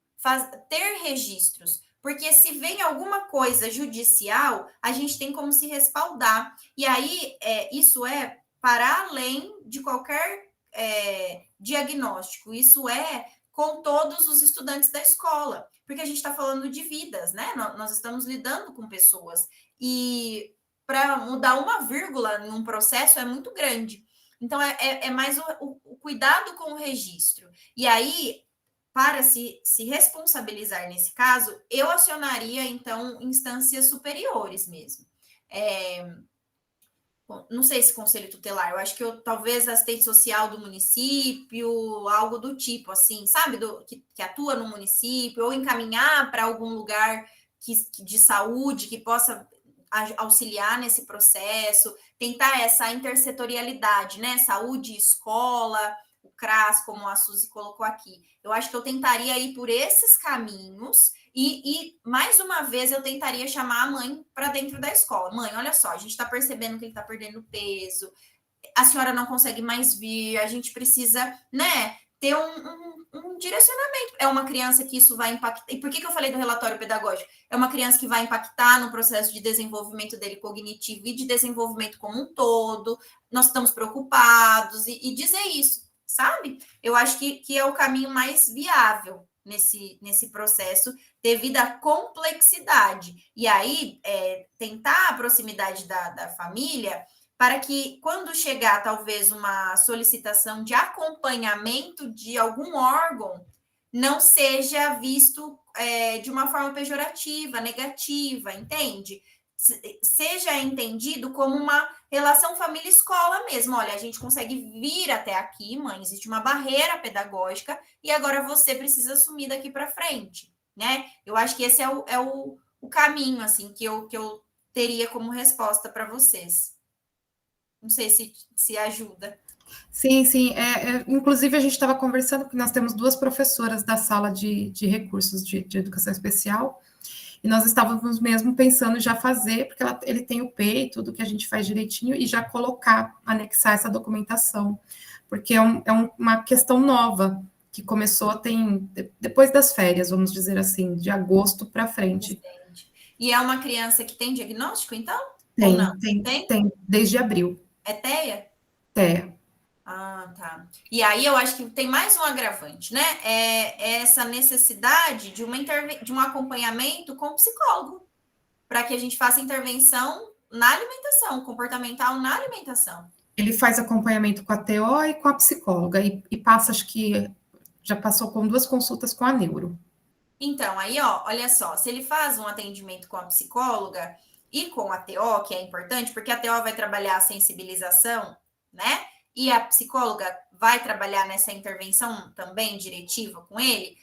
ter registros. Porque se vem alguma coisa judicial, a gente tem como se respaldar. E aí, isso é para além de qualquer diagnóstico. Isso é com todos os estudantes da escola. Porque a gente está falando de vidas, né? Nós estamos lidando com pessoas. E para mudar uma vírgula em um processo é muito grande. Então, é mais o cuidado com o registro. E aí, para se responsabilizar nesse caso, eu acionaria, então, instâncias superiores mesmo. Não sei se conselho tutelar, eu acho que talvez assistente social do município, algo do tipo, assim, sabe? Que atua no município, ou encaminhar para algum lugar de saúde que possa auxiliar nesse processo, tentar essa intersetorialidade, né? Saúde, escola, o CRAS, como a Suzy colocou aqui. Eu acho que eu tentaria ir por esses caminhos e mais uma vez, eu tentaria chamar a mãe para dentro da escola. Mãe, olha só, a gente está percebendo que ele está perdendo peso, a senhora não consegue mais vir, a gente precisa, né, ter um direcionamento. É uma criança que isso vai impactar. E por que eu falei do relatório pedagógico? É uma criança que vai impactar no processo de desenvolvimento dele cognitivo e de desenvolvimento como um todo. Nós estamos preocupados e dizer isso, sabe? Eu acho que é o caminho mais viável nesse processo, devido à complexidade. E aí, tentar a proximidade da família para que, quando chegar, talvez, uma solicitação de acompanhamento de algum órgão, não seja visto de uma forma pejorativa, negativa, entende? Seja entendido como uma relação família-escola mesmo. Olha, a gente consegue vir até aqui, mãe, existe uma barreira pedagógica e agora você precisa assumir daqui para frente, né? Eu acho que esse é o caminho, assim, que eu teria como resposta para vocês. Não sei se ajuda. Sim, sim. Inclusive, a gente estava conversando, porque nós temos duas professoras da sala de recursos de educação especial, e nós estávamos mesmo pensando já fazer, porque ele tem o PEI, tudo que a gente faz direitinho, e já colocar, anexar essa documentação, porque uma questão nova, que começou depois das férias, vamos dizer assim, de agosto para frente. E é uma criança que tem diagnóstico, então? Ou não? Tem, desde abril. É TEA? TEA. Ah, tá. E aí eu acho que tem mais um agravante, né? É essa necessidade de um acompanhamento com o psicólogo, para que a gente faça intervenção na alimentação, comportamental na alimentação. Ele faz acompanhamento com a TO e com a psicóloga, e passa, acho que já passou com 2 consultas com a neuro. Então, aí, ó, olha só, se ele faz um atendimento com a psicóloga e com a TO, que é importante, porque a TO vai trabalhar a sensibilização, né? E a psicóloga vai trabalhar nessa intervenção também diretiva com ele,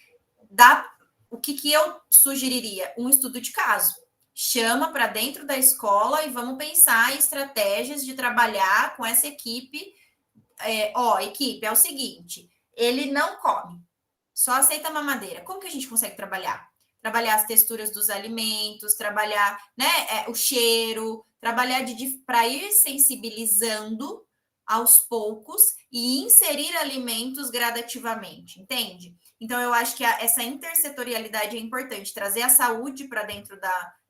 o que eu sugeriria? Um estudo de caso. Chama para dentro da escola e vamos pensar em estratégias de trabalhar com essa equipe. Equipe, é o seguinte, ele não come, só aceita mamadeira. Como que a gente consegue trabalhar? Trabalhar as texturas dos alimentos, trabalhar, né, o cheiro, trabalhar para ir sensibilizando aos poucos e inserir alimentos gradativamente, entende? Então, eu acho que essa intersetorialidade é importante, trazer a saúde para dentro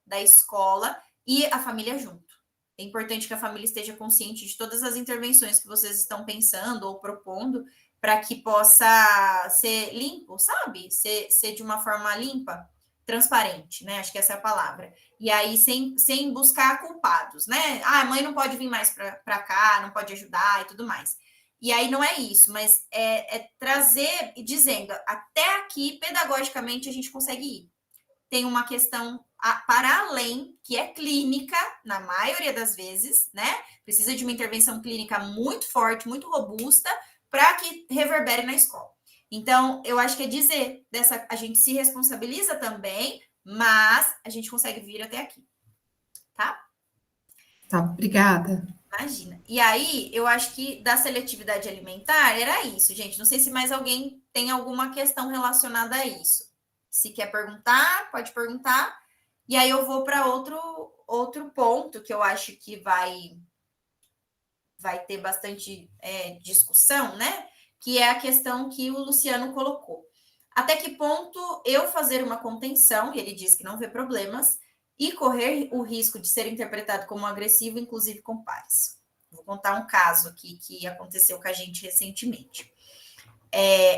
da escola e a família junto. É importante que a família esteja consciente de todas as intervenções que vocês estão pensando ou propondo, para que possa ser limpo, sabe? Ser de uma forma limpa, transparente, né? Acho que essa é a palavra. E aí, sem buscar culpados, né? Ah, a mãe não pode vir mais para cá, não pode ajudar e tudo mais. E aí não é isso, mas é trazer e dizendo, até aqui, pedagogicamente, a gente consegue ir. tem uma questão para além, que é clínica, na maioria das vezes, né? Precisa de uma intervenção clínica muito forte, muito robusta, para que reverbere na escola. Então, eu acho que é dizer, a gente se responsabiliza também, mas a gente consegue vir até aqui, tá? Tá, obrigada. Imagina. E aí, eu acho que da seletividade alimentar era isso, gente. Não sei se mais alguém tem alguma questão relacionada a isso. Se quer perguntar, pode perguntar. E aí eu vou para outro ponto que eu acho que vai ter bastante discussão, né? Que é a questão que o Luciano colocou. Até que ponto eu fazer uma contenção, e ele diz que não vê problemas, e correr o risco de ser interpretado como agressivo, inclusive com pares. Vou contar um caso aqui que aconteceu com a gente recentemente.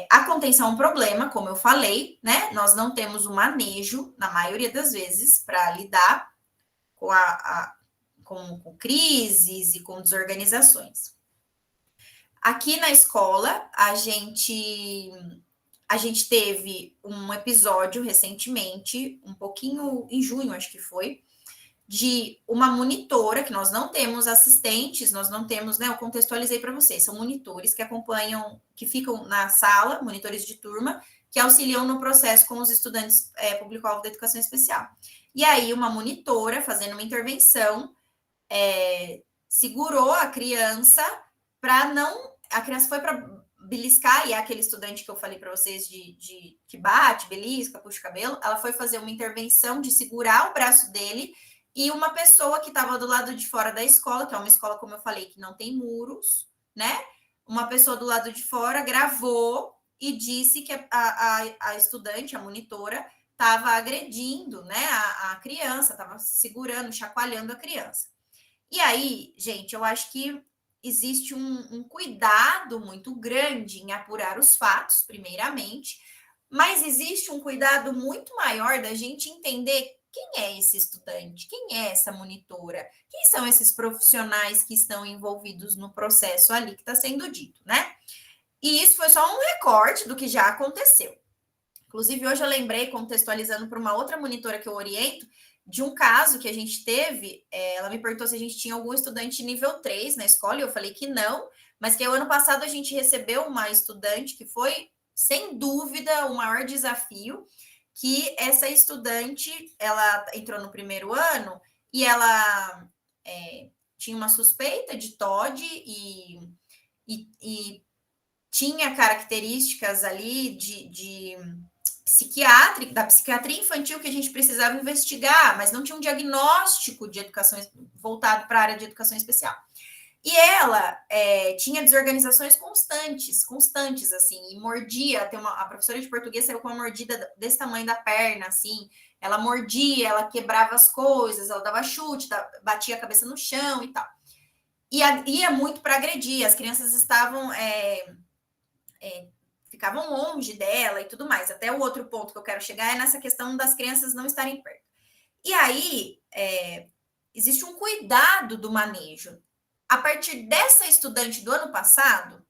A contenção é um problema, como eu falei, né? Nós não temos um manejo, na maioria das vezes, para lidar com, com crises e com desorganizações. Aqui na escola, a gente teve um episódio recentemente, um pouquinho em junho, acho que foi, de uma monitora, que nós não temos assistentes, nós não temos, né? Eu contextualizei para vocês, são monitores que acompanham, que ficam na sala, monitores de turma, que auxiliam no processo com os estudantes público-alvo da educação especial. E aí, uma monitora, fazendo uma intervenção, segurou a criança para não. A criança foi para beliscar, e é aquele estudante que eu falei para vocês que bate, belisca, puxa o cabelo. Ela foi fazer uma intervenção de segurar o braço dele, e uma pessoa que estava do lado de fora da escola, que é uma escola, como eu falei, que não tem muros, né? Uma pessoa do lado de fora gravou e disse que a estudante, a monitora, estava agredindo, né, a criança, estava segurando, chacoalhando a criança. E aí, gente, eu acho que existe um cuidado muito grande em apurar os fatos, primeiramente, mas existe um cuidado muito maior da gente entender quem é esse estudante, quem é essa monitora, quem são esses profissionais que estão envolvidos no processo ali que está sendo dito, né? E isso foi só um recorte do que já aconteceu. Inclusive, hoje eu lembrei, contextualizando para uma outra monitora que eu oriento, de um caso que a gente teve. Ela me perguntou se a gente tinha algum estudante nível 3 na escola, e eu falei que não, mas que o ano passado a gente recebeu uma estudante que foi, sem dúvida, o maior desafio, que essa estudante, ela entrou no primeiro ano e ela tinha uma suspeita de TOD e tinha características ali da psiquiatria infantil que a gente precisava investigar, mas não tinha um diagnóstico de educação voltado para a área de educação especial. E ela tinha desorganizações constantes, assim, e mordia. A professora de português saiu com uma mordida desse tamanho da perna, assim. Ela mordia, ela quebrava as coisas, ela dava chute, batia a cabeça no chão e tal. E ia muito para agredir. As crianças estavam ficavam longe dela e tudo mais. Até o outro ponto que eu quero chegar é nessa questão das crianças não estarem perto. E aí, existe um cuidado do manejo. A partir dessa estudante do ano passado,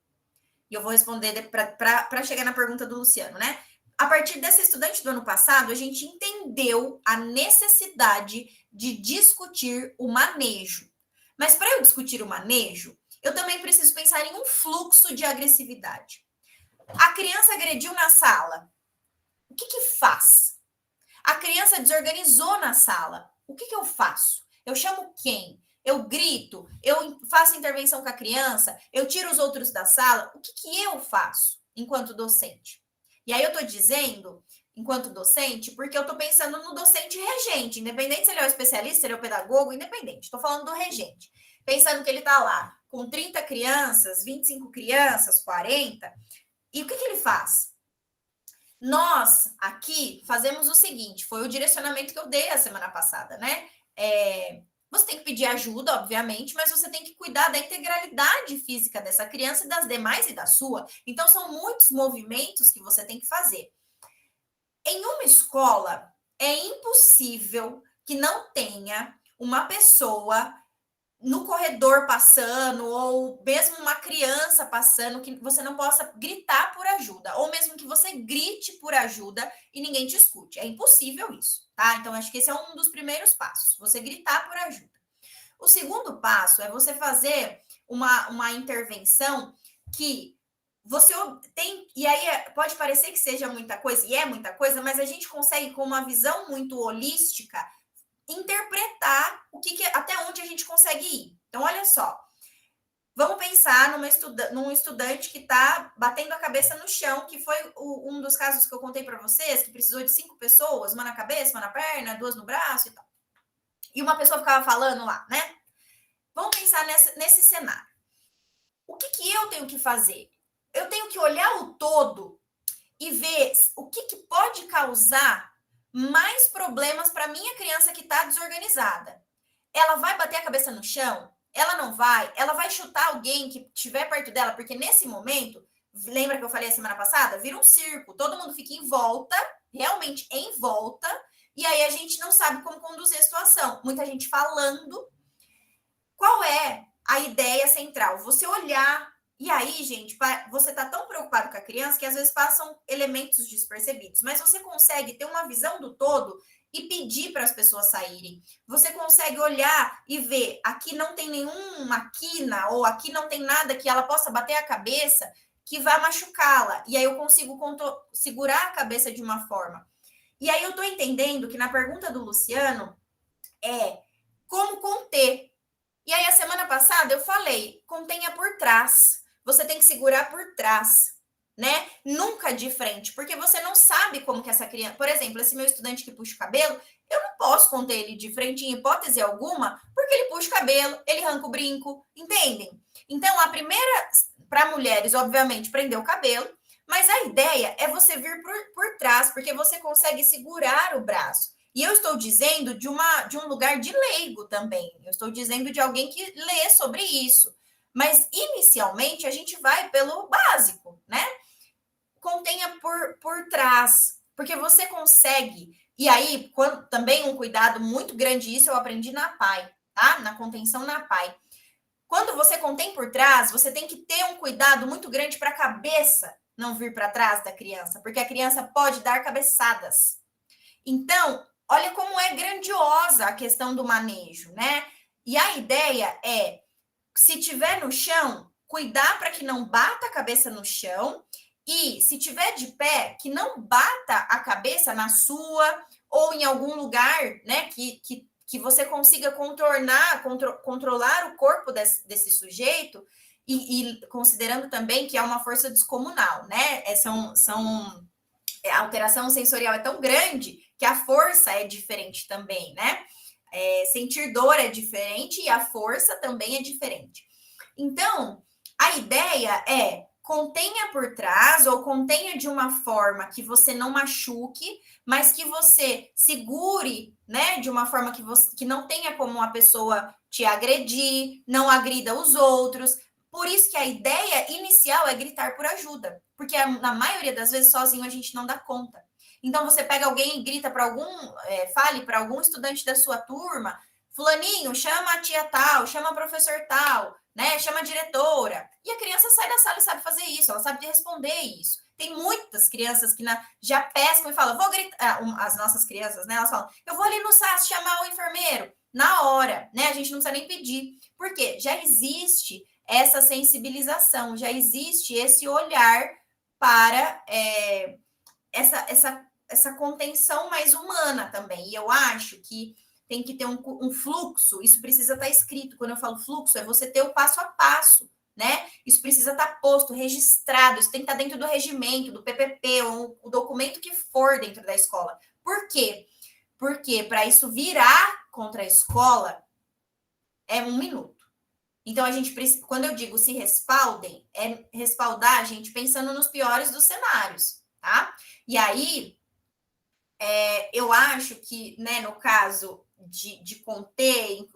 e eu vou responder para chegar na pergunta do Luciano, né? A partir dessa estudante do ano passado, a gente entendeu a necessidade de discutir o manejo. Mas para eu discutir o manejo, eu também preciso pensar em um fluxo de agressividade. A criança agrediu na sala. O que faz? A criança desorganizou na sala. O que eu faço? Eu chamo quem? Eu grito? Eu faço intervenção com a criança? Eu tiro os outros da sala? O que eu faço enquanto docente? E aí eu estou dizendo, enquanto docente, porque eu estou pensando no docente regente, independente se ele é o especialista, se ele é o pedagogo, independente. Estou falando do regente. Pensando que ele está lá com 30 crianças, 25 crianças, 40... E o que ele faz? Nós, aqui, fazemos o seguinte, foi o direcionamento que eu dei a semana passada, né? Você tem que pedir ajuda, obviamente, mas você tem que cuidar da integralidade física dessa criança e das demais e da sua. Então, são muitos movimentos que você tem que fazer. Em uma escola, é impossível que não tenha uma pessoa no corredor passando, ou mesmo uma criança passando, que você não possa gritar por ajuda, ou mesmo que você grite por ajuda e ninguém te escute. É impossível isso, tá? Então, acho que esse é um dos primeiros passos, você gritar por ajuda. O segundo passo é você fazer uma intervenção que você tem, e aí pode parecer que seja muita coisa, e é muita coisa, mas a gente consegue, com uma visão muito holística, interpretar até onde a gente consegue ir. Então, olha só. Vamos pensar num estudante que está batendo a cabeça no chão, que foi um dos casos que eu contei para vocês, que precisou de 5 pessoas, uma na cabeça, uma na perna, 2 no braço e tal. E uma pessoa ficava falando lá, né? Vamos pensar nesse cenário. O que eu tenho que fazer? Eu tenho que olhar o todo e ver o que pode causar mais problemas para minha criança que está desorganizada. Ela vai bater a cabeça no chão? Ela não vai? Ela vai chutar alguém que estiver perto dela? Porque nesse momento, lembra que eu falei a semana passada? Vira um circo, todo mundo fica em volta, realmente em volta, e aí a gente não sabe como conduzir a situação. Muita gente falando. Qual é a ideia central? Você olhar. E aí, gente, você está tão preocupado com a criança que às vezes passam elementos despercebidos, mas você consegue ter uma visão do todo e pedir para as pessoas saírem. Você consegue olhar e ver, aqui não tem nenhuma quina, ou aqui não tem nada que ela possa bater a cabeça que vai machucá-la. E aí eu consigo segurar a cabeça de uma forma. E aí eu estou entendendo que na pergunta do Luciano é como conter. E aí, a semana passada, eu falei, contenha por trás. Você tem que segurar por trás, né? Nunca de frente, porque você não sabe como que essa criança... Por exemplo, esse meu estudante que puxa o cabelo, eu não posso conter ele de frente em hipótese alguma, porque ele puxa o cabelo, ele arranca o brinco, entendem? Então, a primeira, para mulheres, obviamente, prender o cabelo, mas a ideia é você vir por trás, porque você consegue segurar o braço. E eu estou dizendo de um lugar de leigo também. Eu estou dizendo de alguém que lê sobre isso. Mas, inicialmente, a gente vai pelo básico, né? Contenha por trás, porque você consegue. E aí, também um cuidado muito grande, isso eu aprendi na PAI, tá? Na contenção na PAI. Quando você contém por trás, você tem que ter um cuidado muito grande para a cabeça não vir para trás da criança, porque a criança pode dar cabeçadas. Então, olha como é grandiosa a questão do manejo, né? E a ideia é, se tiver no chão, cuidar para que não bata a cabeça no chão, e se tiver de pé, que não bata a cabeça na sua ou em algum lugar, né, que você consiga controlar o corpo desse sujeito, e considerando também que é uma força descomunal, né? A alteração sensorial é tão grande que a força é diferente também, né? Sentir dor é diferente e a força também é diferente. Então, a ideia é contenha por trás ou contenha de uma forma que você não machuque, mas que você segure, né, de uma forma que não tenha como a pessoa te agredir, não agrida os outros. Por isso que a ideia inicial é gritar por ajuda, porque na maioria das vezes sozinho a gente não dá conta. Então você pega alguém e grita para fale para algum estudante da sua turma, fulaninho, chama a tia tal, chama a professor tal, né? Chama a diretora. E a criança sai da sala e sabe fazer isso, ela sabe responder isso. Tem muitas crianças que já pescam e falam, vou gritar, as nossas crianças, né? Elas falam, eu vou ali no SAS chamar o enfermeiro. Na hora, né? A gente não precisa nem pedir. Por quê? Já existe essa sensibilização, já existe esse olhar para essa contenção mais humana também. E eu acho que tem que ter um fluxo, isso precisa estar escrito. Quando eu falo fluxo, é você ter o passo a passo, né? Isso precisa estar posto, registrado, isso tem que estar dentro do regimento, do PPP, ou o documento que for dentro da escola. Por quê? Porque para isso virar contra a escola, é 1 minuto. Então, a gente precisa, quando eu digo se respaldem, é respaldar a gente pensando nos piores dos cenários, tá? E aí, eu acho que, né, no caso de conter,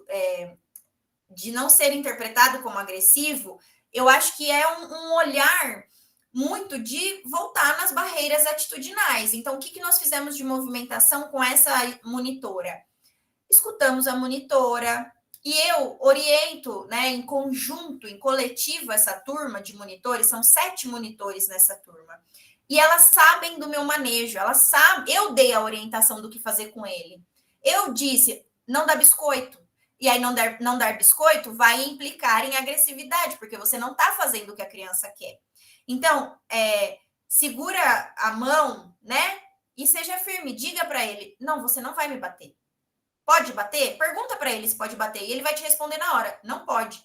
de não ser interpretado como agressivo, eu acho que é um olhar muito de voltar nas barreiras atitudinais. Então, o que nós fizemos de movimentação com essa monitora? Escutamos a monitora, E eu oriento, né, em conjunto, em coletivo, essa turma de monitores, são 7 monitores nessa turma. E elas sabem do meu manejo, elas sabem, eu dei a orientação do que fazer com ele. Eu disse, não dá biscoito. E aí, não dar biscoito vai implicar em agressividade, porque você não está fazendo o que a criança quer. Então, segura a mão, né? E seja firme, diga para ele, não, você não vai me bater. Pode bater? Pergunta para ele se pode bater. E ele vai te responder na hora, não pode.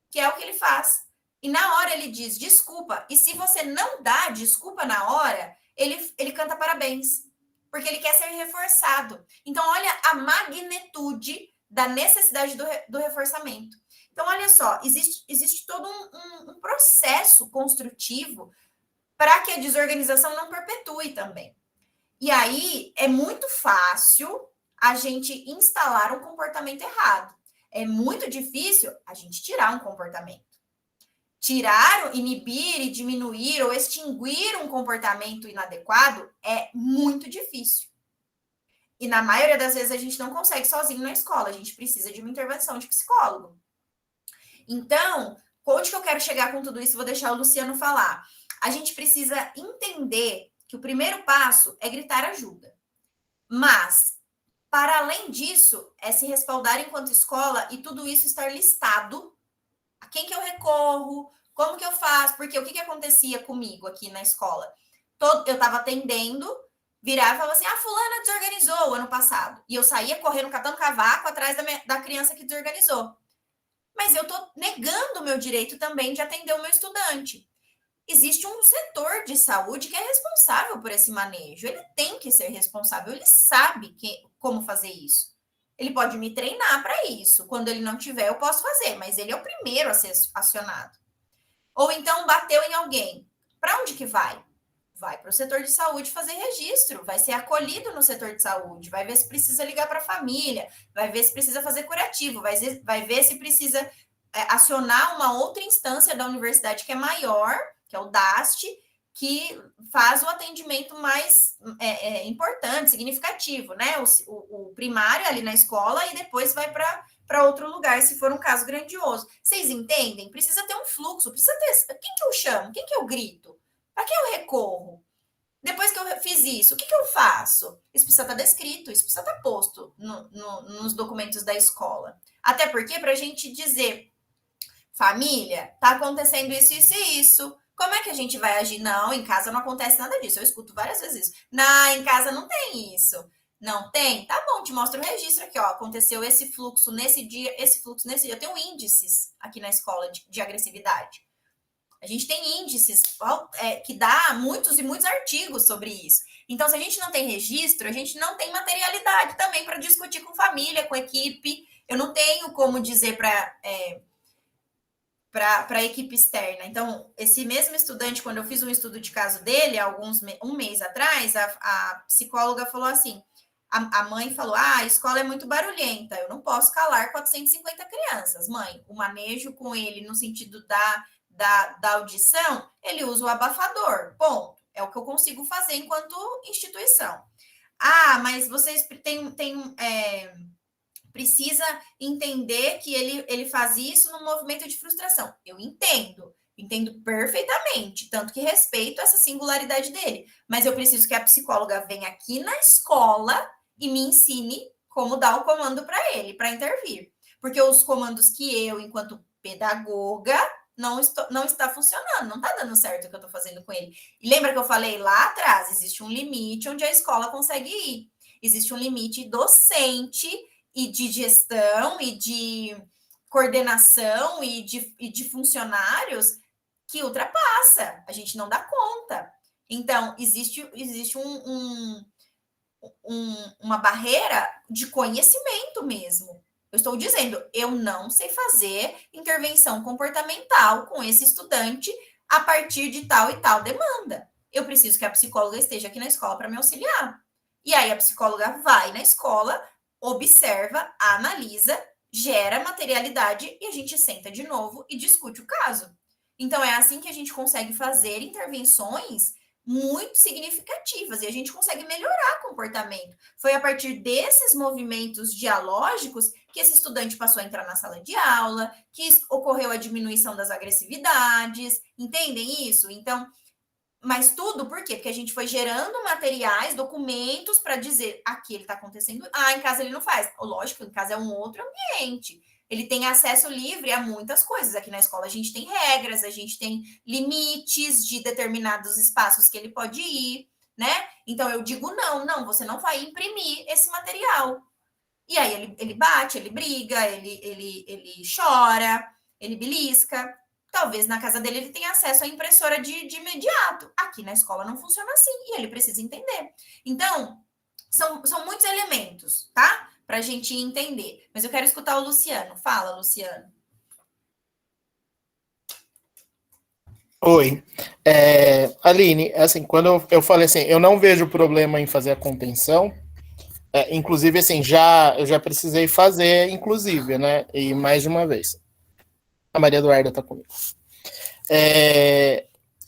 Que é o que ele faz. E na hora ele diz desculpa. E se você não dá desculpa na hora, ele canta parabéns. Porque ele quer ser reforçado. Então, olha a magnitude da necessidade do reforçamento. Então, olha só, existe todo um processo construtivo para que a desorganização não perpetue também. E aí é muito fácil a gente instalar um comportamento errado. É muito difícil a gente tirar um comportamento. Tirar, inibir e diminuir ou extinguir um comportamento inadequado é muito difícil. E na maioria das vezes a gente não consegue sozinho na escola, a gente precisa de uma intervenção de psicólogo. Então, onde que eu quero chegar com tudo isso? Vou deixar o Luciano falar. A gente precisa entender que o primeiro passo é gritar ajuda. Mas, para além disso, é se respaldar enquanto escola e tudo isso estar listado. A quem que eu recorro? Como que eu faço? Porque o que acontecia comigo aqui na escola? Eu estava atendendo, virava e falava assim, fulana desorganizou o ano passado. E eu saía correndo, catando cavaco atrás da criança que desorganizou. Mas eu estou negando o meu direito também de atender o meu estudante. Existe um setor de saúde que é responsável por esse manejo. Ele tem que ser responsável, ele sabe como fazer isso. Ele pode me treinar para isso. Quando ele não tiver, eu posso fazer, mas ele é o primeiro a ser acionado. Ou então bateu em alguém. Para onde que vai? Vai para o setor de saúde fazer registro, vai ser acolhido no setor de saúde, vai ver se precisa ligar para a família, vai ver se precisa fazer curativo, vai ver se precisa acionar uma outra instância da universidade que é maior, que é o DAST, que faz o atendimento mais importante, significativo, né? O primário ali na escola e depois vai para outro lugar, se for um caso grandioso. Vocês entendem? Precisa ter um fluxo, precisa ter. Quem que eu chamo? Quem que eu grito? Para que eu recorro? Depois que eu fiz isso, o que eu faço? Isso precisa estar descrito, isso precisa estar posto nos documentos da escola. Até porque, para a gente dizer, família, tá acontecendo isso, isso e isso. Como é que a gente vai agir? Não, em casa não acontece nada disso. Eu escuto várias vezes isso. Não, em casa não tem isso. Não tem? Tá bom, te mostro o registro aqui, ó. Aconteceu esse fluxo nesse dia, esse fluxo nesse dia. Eu tenho índices aqui na escola de agressividade. A gente tem índices que dá muitos e muitos artigos sobre isso. Então, se a gente não tem registro, a gente não tem materialidade também para discutir com família, com equipe. Eu não tenho como dizer para a equipe externa. Então, esse mesmo estudante, quando eu fiz um estudo de caso dele, um mês atrás, a psicóloga falou assim, a mãe falou, a escola é muito barulhenta, eu não posso calar 450 crianças. Mãe, o manejo com ele no sentido da audição, ele usa o abafador, ponto. É o que eu consigo fazer enquanto instituição. Mas vocês precisa entender que ele faz isso num movimento de frustração. Eu entendo perfeitamente, tanto que respeito essa singularidade dele. Mas eu preciso que a psicóloga venha aqui na escola e me ensine como dar o comando para ele, para intervir. Porque os comandos que eu, enquanto pedagoga, não está funcionando, não está dando certo o que eu estou fazendo com ele. E lembra que eu falei lá atrás, existe um limite onde a escola consegue ir. Existe um limite docente e de gestão e de coordenação e de funcionários que ultrapassa. A gente não dá conta. Então, existe uma barreira de conhecimento mesmo. Eu estou dizendo, eu não sei fazer intervenção comportamental com esse estudante a partir de tal e tal demanda. Eu preciso que a psicóloga esteja aqui na escola para me auxiliar. E aí a psicóloga vai na escola, observa, analisa, gera materialidade e a gente senta de novo e discute o caso. Então é assim que a gente consegue fazer intervenções muito significativas e a gente consegue melhorar comportamento. Foi a partir desses movimentos dialógicos que esse estudante passou a entrar na sala de aula, que ocorreu a diminuição das agressividades, entendem isso? Então, mas tudo por quê? Porque a gente foi gerando materiais, documentos para dizer aqui ele está acontecendo. Ah, em casa ele não faz. Lógico, em casa é um outro ambiente. Ele tem acesso livre a muitas coisas. Aqui na escola a gente tem regras, a gente tem limites de determinados espaços que ele pode ir, né? Então eu digo não, você não vai imprimir esse material. E aí ele bate, ele briga, ele chora, ele belisca. Talvez na casa dele ele tenha acesso à impressora de imediato. Aqui na escola não funciona assim e ele precisa entender. Então, são muitos elementos, tá? Para a gente entender. Mas eu quero escutar o Luciano. Fala, Luciano. Oi. Aline, assim, quando eu falei assim, eu não vejo problema em fazer a contenção, inclusive, assim, eu já precisei fazer, inclusive, né, e mais de uma vez. A Maria Eduarda está comigo.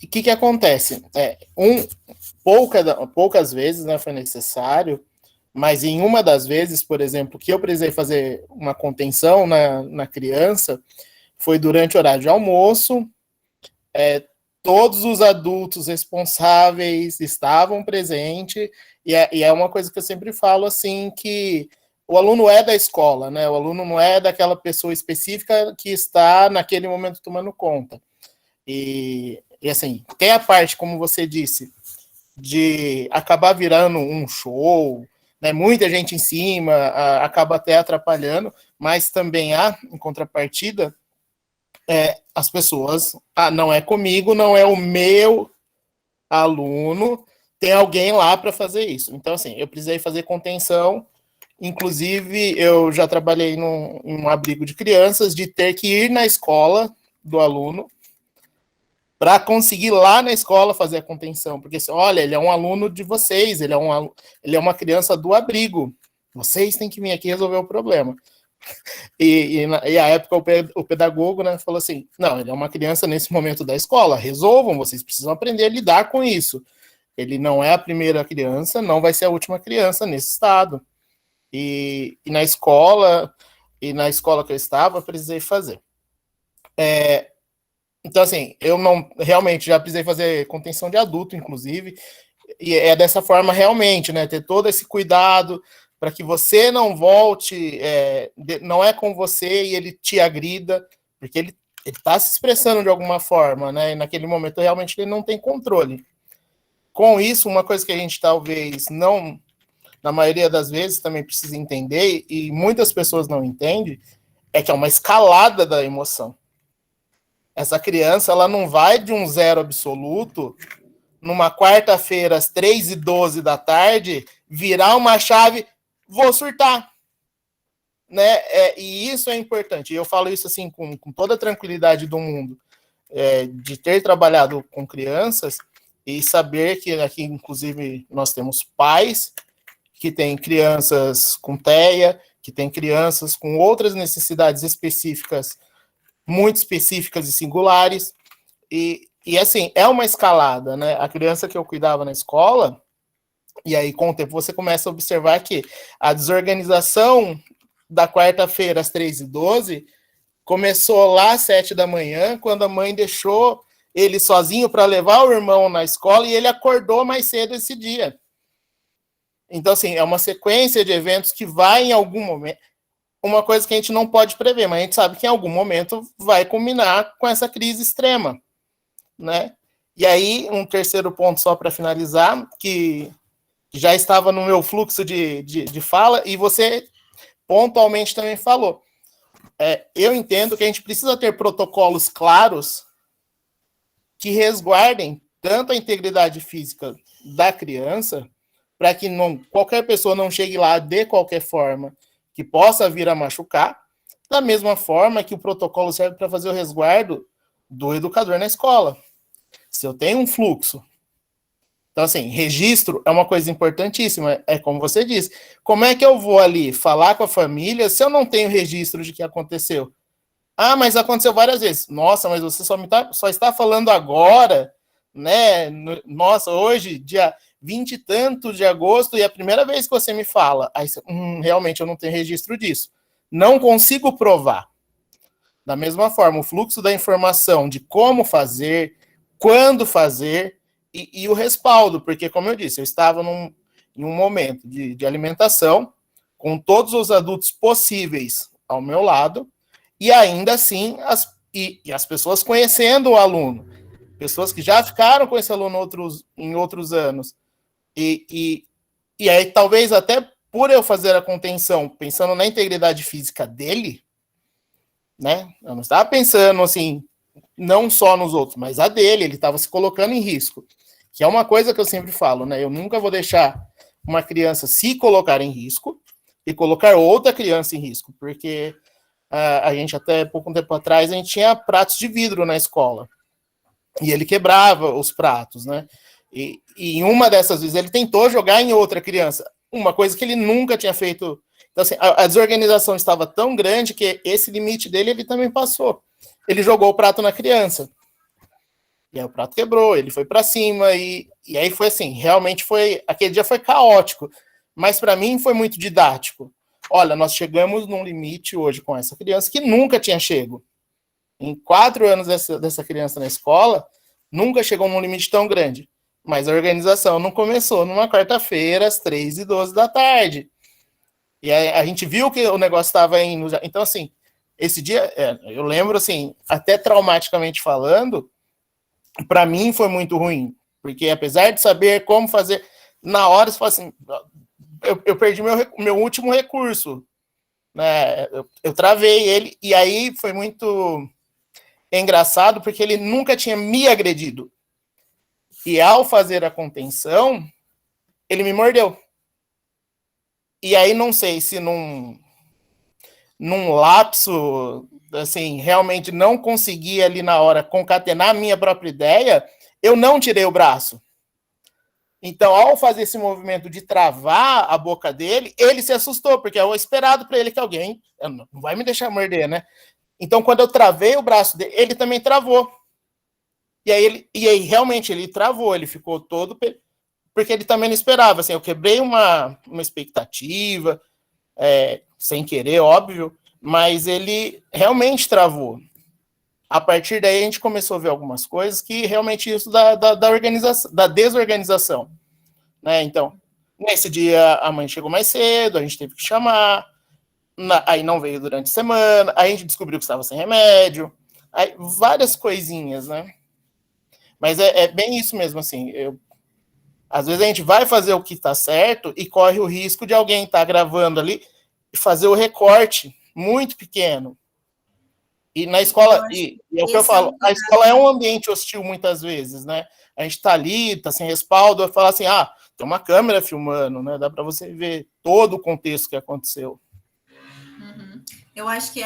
O que acontece? Poucas vezes, né, foi necessário, mas em uma das vezes, por exemplo, que eu precisei fazer uma contenção na criança, foi durante o horário de almoço, todos os adultos responsáveis estavam presentes, e é uma coisa que eu sempre falo, assim, que o aluno é da escola, né? O aluno não é daquela pessoa específica que está naquele momento tomando conta. E assim, tem a parte, como você disse, de acabar virando um show, né? Muita gente em cima, acaba até atrapalhando, mas também há, em contrapartida, as pessoas, não é comigo, não é o meu aluno, tem alguém lá para fazer isso. Então, assim, eu precisei fazer contenção. Inclusive, eu já trabalhei em um abrigo de crianças, de ter que ir na escola do aluno para conseguir lá na escola fazer a contenção. Porque, olha, ele é um aluno de vocês, ele é uma criança do abrigo. Vocês têm que vir aqui resolver o problema. E a época o pedagogo, né, falou assim, não, ele é uma criança nesse momento da escola, resolvam, vocês precisam aprender a lidar com isso. Ele não é a primeira criança, não vai ser a última criança nesse estado. E na escola que eu estava, eu precisei fazer. Então, assim, eu não realmente já precisei fazer contenção de adulto, inclusive, e é dessa forma realmente, né? Ter todo esse cuidado para que você não volte, não é com você e ele te agrida, porque ele está se expressando de alguma forma, né? E naquele momento realmente ele não tem controle. Com isso, uma coisa que a gente talvez não, na maioria das vezes, também precisa entender, e muitas pessoas não entendem, é que é uma escalada da emoção. Essa criança, ela não vai de um zero absoluto, numa quarta-feira, às 3h12 da tarde, virar uma chave, vou surtar. Né? E isso é importante. E eu falo isso assim com toda a tranquilidade do mundo, de ter trabalhado com crianças e saber que aqui, inclusive, nós temos pais que têm crianças com TEA, que têm crianças com outras necessidades específicas, muito específicas e singulares, e assim, é uma escalada, né? A criança que eu cuidava na escola, e aí com o tempo você começa a observar que a desorganização da quarta-feira às 3h12 começou lá às 7h, quando a mãe deixou ele sozinho para levar o irmão na escola, e ele acordou mais cedo esse dia. Então, assim, é uma sequência de eventos que vai em algum momento, uma coisa que a gente não pode prever, mas a gente sabe que em algum momento vai culminar com essa crise extrema, né? E aí, um terceiro ponto só para finalizar, que já estava no meu fluxo de fala, e você pontualmente também falou. Eu entendo que a gente precisa ter protocolos claros que resguardem tanto a integridade física da criança, para que qualquer pessoa não chegue lá de qualquer forma que possa vir a machucar, da mesma forma que o protocolo serve para fazer o resguardo do educador na escola. Se eu tenho um fluxo, então, assim, registro é uma coisa importantíssima, é como você disse. Como é que eu vou ali falar com a família se eu não tenho registro de que aconteceu? Ah, mas aconteceu várias vezes. Nossa, mas você só está falando agora, né? Nossa, hoje, dia 20 e tantos de agosto, e a primeira vez que você me fala, aí, realmente eu não tenho registro disso. Não consigo provar. Da mesma forma, o fluxo da informação de como fazer, quando fazer, e o respaldo, porque, como eu disse, eu estava em um momento de alimentação, com todos os adultos possíveis ao meu lado, e ainda assim, as pessoas conhecendo o aluno, pessoas que já ficaram com esse aluno em outros anos, e aí talvez até por eu fazer a contenção, pensando na integridade física dele, né, eu não estava pensando assim, não só nos outros, mas a dele, ele estava se colocando em risco, que é uma coisa que eu sempre falo, né, eu nunca vou deixar uma criança se colocar em risco e colocar outra criança em risco, porque a gente até pouco tempo atrás, a gente tinha pratos de vidro na escola, e ele quebrava os pratos, né, e em uma dessas vezes ele tentou jogar em outra criança, uma coisa que ele nunca tinha feito. Então, assim, a desorganização estava tão grande que esse limite dele, ele também passou. Ele jogou o prato na criança. E aí o prato quebrou, ele foi para cima, e aí foi assim, realmente foi, aquele dia foi caótico, mas para mim foi muito didático. Olha, nós chegamos num limite hoje com essa criança que nunca tinha chego. Em 4 anos dessa criança na escola, nunca chegou num limite tão grande. Mas a organização não começou numa quarta-feira, às 3h12 da tarde. E aí a gente viu que o negócio estava indo. Então, assim, esse dia, eu lembro, assim, até traumaticamente falando, para mim foi muito ruim. Porque apesar de saber como fazer, na hora você fala assim, eu perdi meu último recurso. Né? Eu travei ele, e aí foi muito engraçado, porque ele nunca tinha me agredido. E ao fazer a contenção, ele me mordeu. E aí não sei se num lapso, assim, realmente não consegui ali na hora concatenar a minha própria ideia, eu não tirei o braço. Então, ao fazer esse movimento de travar a boca dele, ele se assustou, porque é o esperado para ele que alguém não vai me deixar morder, né? Então, quando eu travei o braço dele, ele também travou. E aí realmente ele travou, ele ficou todo, porque ele também não esperava, assim, eu quebrei uma expectativa, sem querer, óbvio, mas ele realmente travou. A partir daí a gente começou a ver algumas coisas que realmente isso da organização, da desorganização, né? Então, nesse dia a mãe chegou mais cedo, a gente teve que chamar, aí não veio durante a semana, aí a gente descobriu que estava sem remédio, aí várias coisinhas, né? Mas é bem isso mesmo, assim, às vezes a gente vai fazer o que está certo e corre o risco de alguém estar gravando ali e fazer o recorte muito pequeno. E na escola, e é o que eu falo, a escola é um ambiente hostil muitas vezes, né? A gente está ali, está sem respaldo, vai falar assim, tem uma câmera filmando, né? Dá para você ver todo o contexto que aconteceu. Uhum. Eu acho que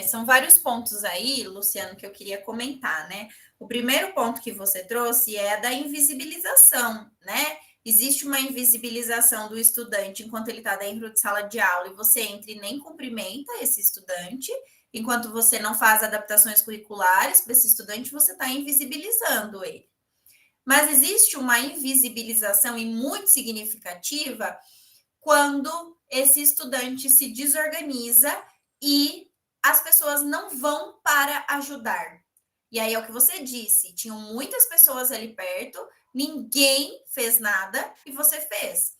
são vários pontos aí, Luciano, que eu queria comentar, né? O primeiro ponto que você trouxe é a da invisibilização, né? Existe uma invisibilização do estudante enquanto ele está dentro de sala de aula e você entra e nem cumprimenta esse estudante, enquanto você não faz adaptações curriculares para esse estudante, você está invisibilizando ele. Mas existe uma invisibilização e muito significativa quando esse estudante se desorganiza e as pessoas não vão para ajudar. E aí é o que você disse, tinham muitas pessoas ali perto, ninguém fez nada e você fez.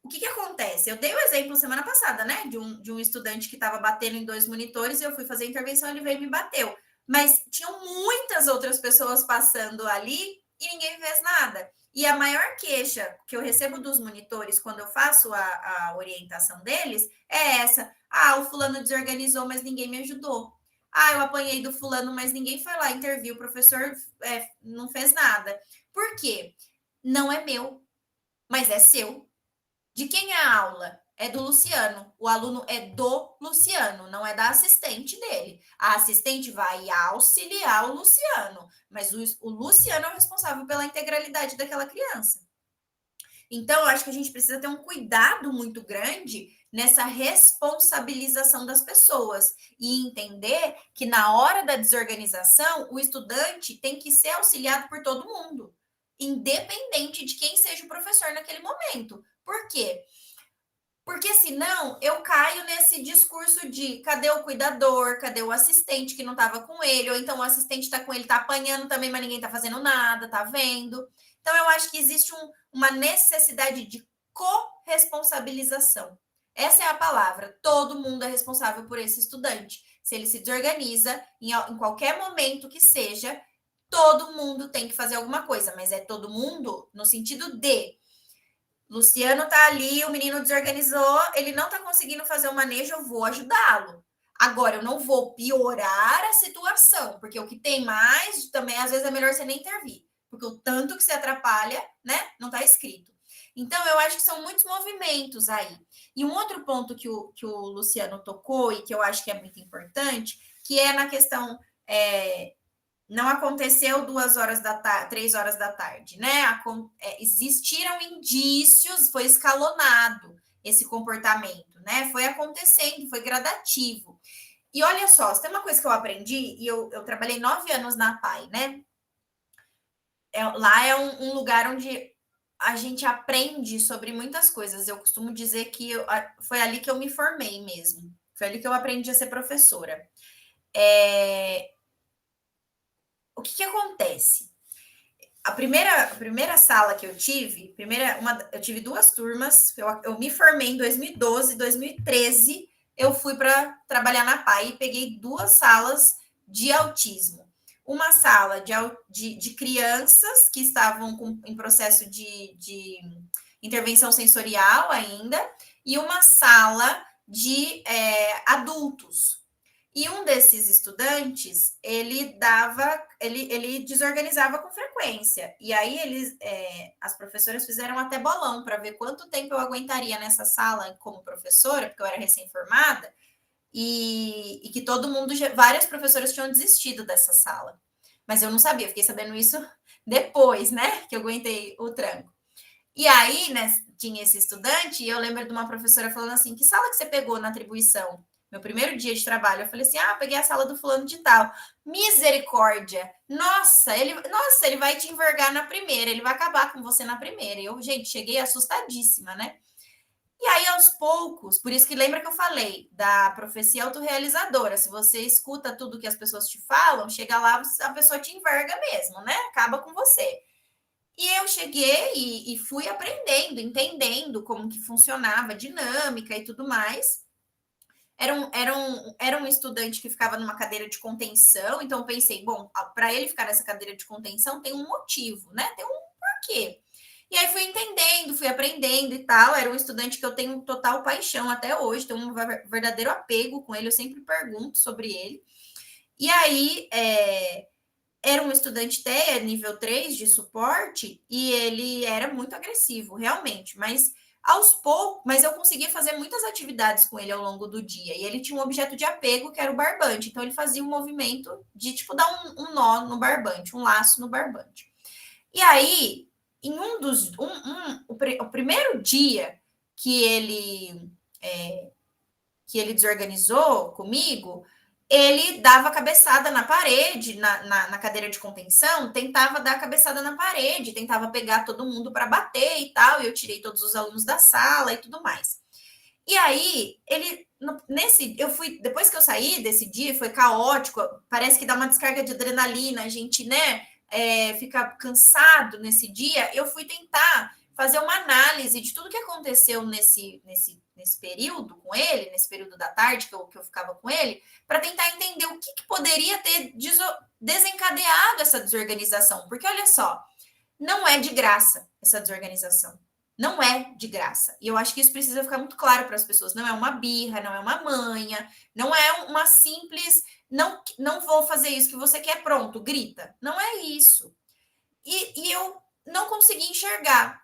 O que acontece? Eu dei o exemplo semana passada, né? De um estudante que estava batendo em 2 monitores e eu fui fazer a intervenção, ele veio e me bateu. Mas tinham muitas outras pessoas passando ali e ninguém fez nada. E a maior queixa que eu recebo dos monitores quando eu faço a orientação deles é essa. O fulano desorganizou, mas ninguém me ajudou. Eu apanhei do fulano, mas ninguém foi lá intervir. O professor não fez nada. Por quê? Não é meu, mas é seu. De quem é a aula? É do Luciano. O aluno é do Luciano, não é da assistente dele. A assistente vai auxiliar o Luciano, mas o Luciano é o responsável pela integralidade daquela criança. Então, eu acho que a gente precisa ter um cuidado muito grande nessa responsabilização das pessoas e entender que na hora da desorganização, o estudante tem que ser auxiliado por todo mundo. independente de quem seja o professor naquele momento. Por quê? Porque senão eu caio nesse discurso de cadê o cuidador, cadê o assistente que não estava com ele, ou então o assistente está com ele, está apanhando também, mas ninguém está fazendo nada, tá vendo? Então eu acho que existe uma necessidade de corresponsabilização. Essa é a palavra. Todo mundo é responsável por esse estudante. Se ele se desorganiza, em qualquer momento que seja, todo mundo tem que fazer alguma coisa, mas é todo mundo no sentido de Luciano tá ali, o menino desorganizou, ele não tá conseguindo fazer o manejo, eu vou ajudá-lo. Agora, eu não vou piorar a situação, porque o que tem mais, também, às vezes, é melhor você nem intervir, porque o tanto que você atrapalha, né, não tá escrito. Então, eu acho que são muitos movimentos aí. E um outro ponto que o Luciano tocou, e que eu acho que é muito importante, que é na questão não aconteceu 3 horas da tarde, né? Existiram indícios, foi escalonado esse comportamento, né? Foi acontecendo, foi gradativo. E olha só, se tem uma coisa que eu aprendi, e eu trabalhei 9 anos na PAI, né? Lá é um lugar onde a gente aprende sobre muitas coisas. Eu costumo dizer que foi ali que eu me formei mesmo. Foi ali que eu aprendi a ser professora. O que acontece? A primeira sala que eu tive, eu tive 2 turmas, eu me formei em 2012, 2013, eu fui para trabalhar na PAI e peguei 2 salas de autismo. Uma sala de crianças que estavam em processo de intervenção sensorial ainda, e uma sala de adultos. E um desses estudantes, ele desorganizava com frequência. E aí as professoras fizeram até bolão para ver quanto tempo eu aguentaria nessa sala como professora, porque eu era recém-formada, e que várias professoras tinham desistido dessa sala. Mas eu não sabia, fiquei sabendo isso depois, né? Que eu aguentei o tranco. E aí, né, tinha esse estudante, e eu lembro de uma professora falando assim: que sala que você pegou na atribuição? Meu primeiro dia de trabalho, eu falei assim: peguei a sala do fulano de tal. Misericórdia! Nossa, ele vai te envergar na primeira, ele vai acabar com você na primeira. E eu, gente, cheguei assustadíssima, né? E aí, aos poucos, por isso que lembra que eu falei da profecia autorrealizadora. Se você escuta tudo que as pessoas te falam, chega lá, a pessoa te enverga mesmo, né? Acaba com você. E eu cheguei e fui aprendendo, entendendo como que funcionava a dinâmica e tudo mais. Era um estudante que ficava numa cadeira de contenção, então eu pensei, bom, para ele ficar nessa cadeira de contenção tem um motivo, né? Tem um porquê. E aí fui entendendo, fui aprendendo e tal. Era um estudante que eu tenho total paixão até hoje, tenho um verdadeiro apego com ele, eu sempre pergunto sobre ele. E aí, era um estudante TEA, nível 3 de suporte, e ele era muito agressivo, realmente, mas aos poucos, mas eu conseguia fazer muitas atividades com ele ao longo do dia, e ele tinha um objeto de apego que era o barbante, então ele fazia um movimento de, tipo, dar um nó no barbante, um laço no barbante. E aí, em o primeiro dia que ele desorganizou comigo, ele dava cabeçada na parede, na cadeira de contenção, tentava dar cabeçada na parede, tentava pegar todo mundo para bater e tal, e eu tirei todos os alunos da sala e tudo mais. E aí, depois que eu saí desse dia, foi caótico, parece que dá uma descarga de adrenalina, a gente, né, fica cansado nesse dia. Eu fui tentar fazer uma análise de tudo que aconteceu nesse período com ele, nesse período da tarde que eu ficava com ele, para tentar entender o que poderia ter desencadeado essa desorganização. Porque, olha só, não é de graça essa desorganização. Não é de graça. E eu acho que isso precisa ficar muito claro para as pessoas. Não é uma birra, não é uma manha, não é uma simples... Não vou fazer isso que você quer, pronto, grita. Não é isso. E eu não consegui enxergar.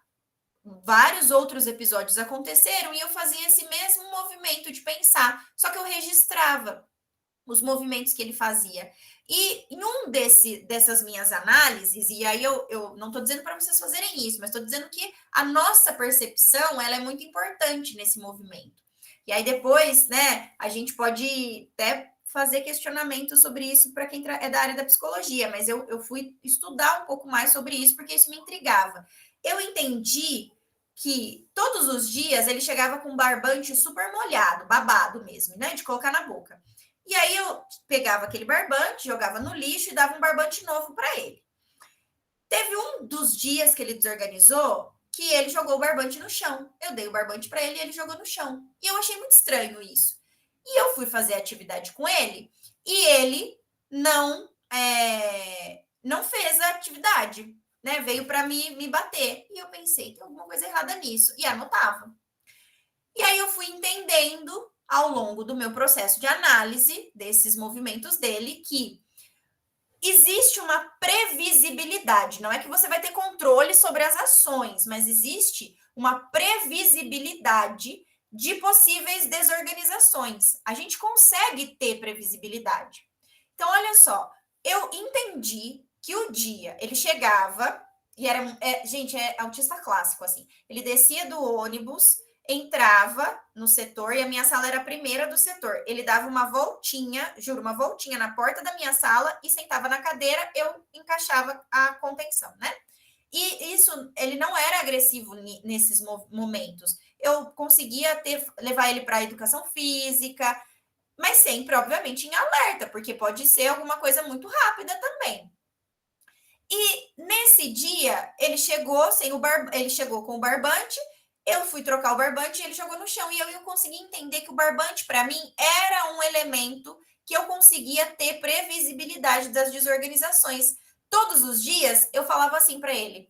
Vários outros episódios aconteceram e eu fazia esse mesmo movimento de pensar, só que eu registrava os movimentos que ele fazia. E em dessas minhas análises, e aí eu não estou dizendo para vocês fazerem isso, mas estou dizendo que a nossa percepção ela é muito importante nesse movimento. E aí depois, né, a gente pode até fazer questionamento sobre isso para quem é da área da psicologia, mas eu fui estudar um pouco mais sobre isso, porque isso me intrigava. Eu entendi que todos os dias ele chegava com um barbante super molhado, babado mesmo, né? De colocar na boca. E aí eu pegava aquele barbante, jogava no lixo e dava um barbante novo para ele. Teve um dos dias que ele desorganizou que ele jogou o barbante no chão. Eu dei o barbante para ele e ele jogou no chão. E eu achei muito estranho isso. E eu fui fazer atividade com ele e ele não fez a atividade, né? Veio para me bater. E eu pensei, tem alguma coisa errada nisso. E anotava. E aí eu fui entendendo ao longo do meu processo de análise desses movimentos dele que existe uma previsibilidade. Não é que você vai ter controle sobre as ações, mas existe uma previsibilidade de possíveis desorganizações. A gente consegue ter previsibilidade. Então, olha só, eu entendi que o dia ele chegava e era, gente, é autista clássico, assim. Ele descia do ônibus, entrava no setor e a minha sala era a primeira do setor. Ele dava uma voltinha, juro, uma voltinha na porta da minha sala e sentava na cadeira, eu encaixava a contenção, né? E isso, ele não era agressivo nesses momentos. Eu conseguia levar ele para a educação física, mas sempre, obviamente, em alerta, porque pode ser alguma coisa muito rápida também. E nesse dia, ele chegou ele chegou com o barbante, eu fui trocar o barbante e ele jogou no chão. E eu consegui entender que o barbante, para mim, era um elemento que eu conseguia ter previsibilidade das desorganizações. Todos os dias, eu falava assim para ele.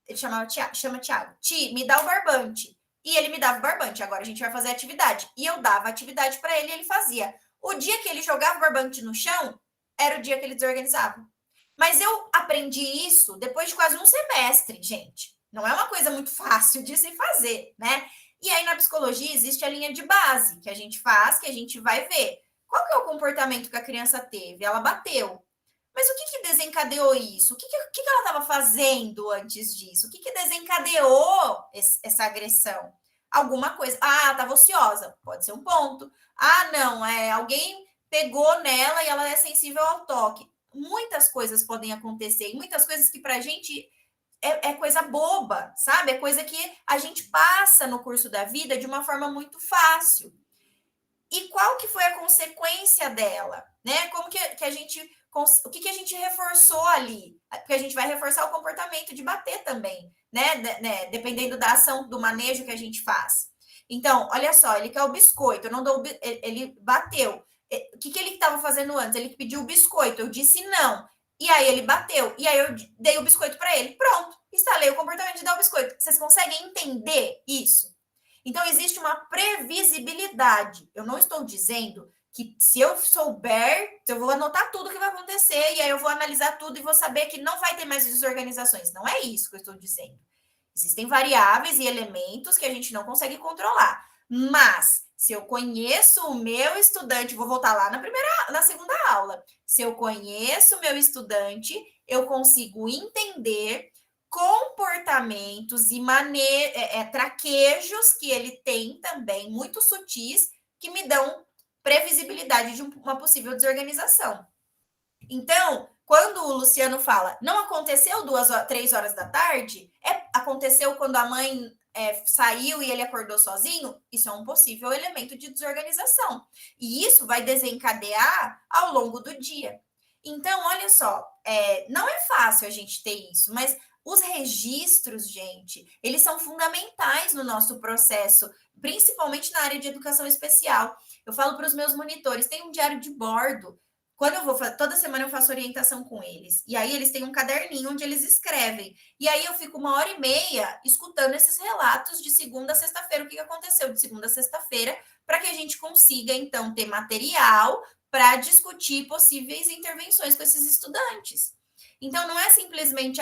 Ele chama Thiago. Ti, me dá o barbante. E ele me dava o barbante. Agora a gente vai fazer atividade. E eu dava atividade para ele e ele fazia. O dia que ele jogava o barbante no chão, era o dia que ele desorganizava. Mas eu aprendi isso depois de quase um semestre, gente. Não é uma coisa muito fácil de se fazer, né? E aí na psicologia existe a linha de base que a gente faz, que a gente vai ver. Qual que é o comportamento que a criança teve? Ela bateu. Mas o que desencadeou isso? O que ela estava fazendo antes disso? O que desencadeou essa agressão? Alguma coisa. Ah, estava ociosa. Pode ser um ponto. Ah, não, alguém pegou nela e ela é sensível ao toque. Muitas coisas podem acontecer. E muitas coisas que para a gente é coisa boba, sabe? É coisa que a gente passa no curso da vida de uma forma muito fácil. E qual que foi a consequência dela? Né? Como que a gente... O que a gente reforçou ali? Porque a gente vai reforçar o comportamento de bater também, né? Dependendo da ação, do manejo que a gente faz. Então, olha só, ele quer o biscoito, eu não dou, ele bateu. O que ele estava fazendo antes? Ele pediu o biscoito, eu disse não. E aí ele bateu, e aí eu dei o biscoito para ele. Pronto, instalei o comportamento de dar o biscoito. Vocês conseguem entender isso? Então, existe uma previsibilidade. Eu não estou dizendo que se eu souber, eu vou anotar tudo que vai acontecer, e aí eu vou analisar tudo e vou saber que não vai ter mais desorganizações. Não é isso que eu estou dizendo. Existem variáveis e elementos que a gente não consegue controlar. Mas, se eu conheço o meu estudante, vou voltar lá na segunda aula. Se eu conheço o meu estudante, eu consigo entender comportamentos e traquejos que ele tem também, muito sutis, que me dão previsibilidade de uma possível desorganização. Então, quando o Luciano fala, não aconteceu 3 horas da tarde, aconteceu quando a mãe saiu e ele acordou sozinho, isso é um possível elemento de desorganização. E isso vai desencadear ao longo do dia. Então, olha só, não é fácil a gente ter isso, mas os registros, gente, eles são fundamentais no nosso processo, principalmente na área de educação especial. Eu falo para os meus monitores, tem um diário de bordo. Quando eu vou, toda semana eu faço orientação com eles. E aí eles têm um caderninho onde eles escrevem. E aí eu fico 1h30 escutando esses relatos de segunda a sexta-feira, o que aconteceu de segunda a sexta-feira, para que a gente consiga, então, ter material para discutir possíveis intervenções com esses estudantes. Então, não é simplesmente,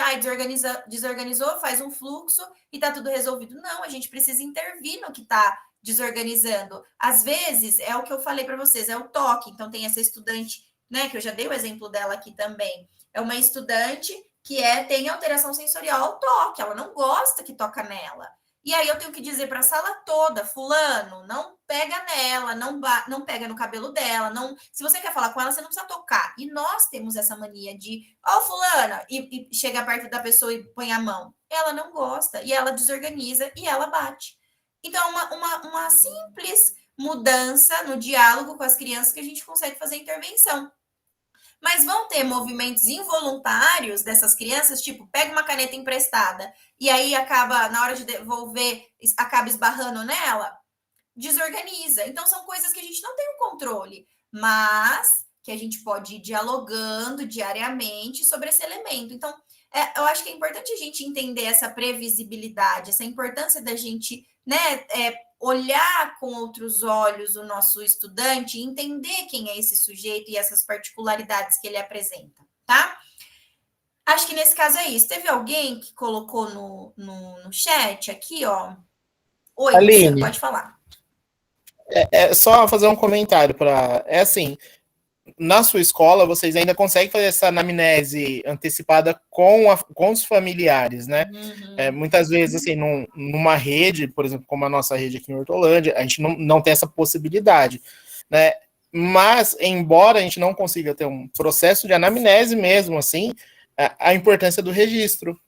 desorganizou, faz um fluxo e está tudo resolvido. Não, a gente precisa intervir no que está desorganizando. Às vezes, é o que eu falei para vocês, é o toque. Então, tem essa estudante, né, que eu já dei o exemplo dela aqui também. É uma estudante que tem alteração sensorial ao toque, ela não gosta que toca nela. E aí eu tenho que dizer para a sala toda, fulano, não pega nela, não pega no cabelo dela, não. Se você quer falar com ela, você não precisa tocar. E nós temos essa mania de, ó, fulana, e chega perto da pessoa e põe a mão. Ela não gosta, e ela desorganiza, e ela bate. Então, uma simples mudança no diálogo com as crianças que a gente consegue fazer intervenção. Mas vão ter movimentos involuntários dessas crianças, tipo, pega uma caneta emprestada e aí acaba, na hora de devolver, acaba esbarrando nela, desorganiza. Então, são coisas que a gente não tem o controle, mas que a gente pode ir dialogando diariamente sobre esse elemento. Então, eu acho que é importante a gente entender essa previsibilidade, essa importância da gente, né, olhar com outros olhos o nosso estudante, entender quem é esse sujeito e essas particularidades que ele apresenta, tá? Acho que nesse caso é isso. Teve alguém que colocou no chat aqui, ó. Oi, Aline, Luciano, pode falar. É só fazer um comentário para. É assim, na sua escola, vocês ainda conseguem fazer essa anamnese antecipada com os familiares, né? Uhum. Muitas vezes, assim, numa rede, por exemplo, como a nossa rede aqui em Hortolândia, a gente não tem essa possibilidade, né? Mas, embora a gente não consiga ter um processo de anamnese mesmo, assim, a importância do registro.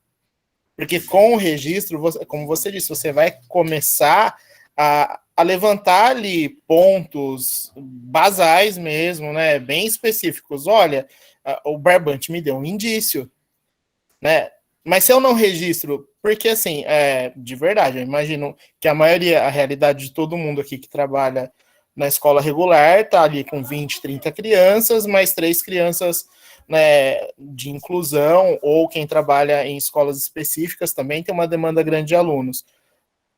Porque com o registro, como você disse, você vai começar a levantar ali pontos basais mesmo, né, bem específicos. Olha, o barbante me deu um indício, né? Mas se eu não registro, porque assim, de verdade, eu imagino que a realidade de todo mundo aqui que trabalha na escola regular tá ali com 20, 30 crianças, mais 3 crianças, né, de inclusão, ou quem trabalha em escolas específicas também tem uma demanda grande de alunos.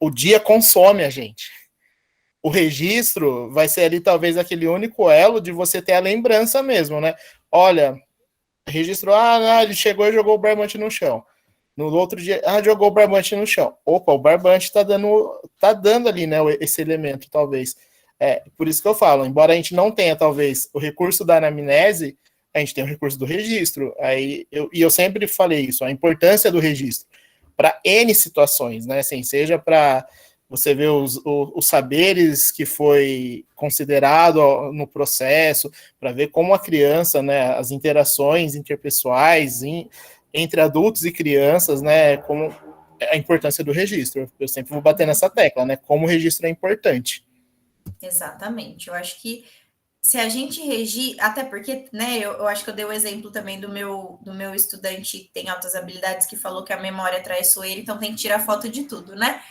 O dia consome a gente. O registro vai ser ali talvez aquele único elo de você ter a lembrança mesmo, né? Olha, registrou, ele chegou e jogou o barbante no chão. No outro dia, jogou o barbante no chão. Opa, o barbante tá dando ali, né, esse elemento, talvez. Por isso que eu falo, embora a gente não tenha, talvez, o recurso da anamnese, a gente tem o recurso do registro. Eu sempre falei isso, a importância do registro para N situações, né? Assim, seja para você ver os saberes que foi considerado no processo, para ver como a criança, né, as interações interpessoais entre adultos e crianças, né, como a importância do registro. Eu sempre vou bater nessa tecla, né, como o registro é importante. Exatamente. Eu acho que se a gente regir, até porque, né, eu acho que eu dei o exemplo também do meu estudante que tem altas habilidades, que falou que a memória é traiçoeira, então tem que tirar foto de tudo, né?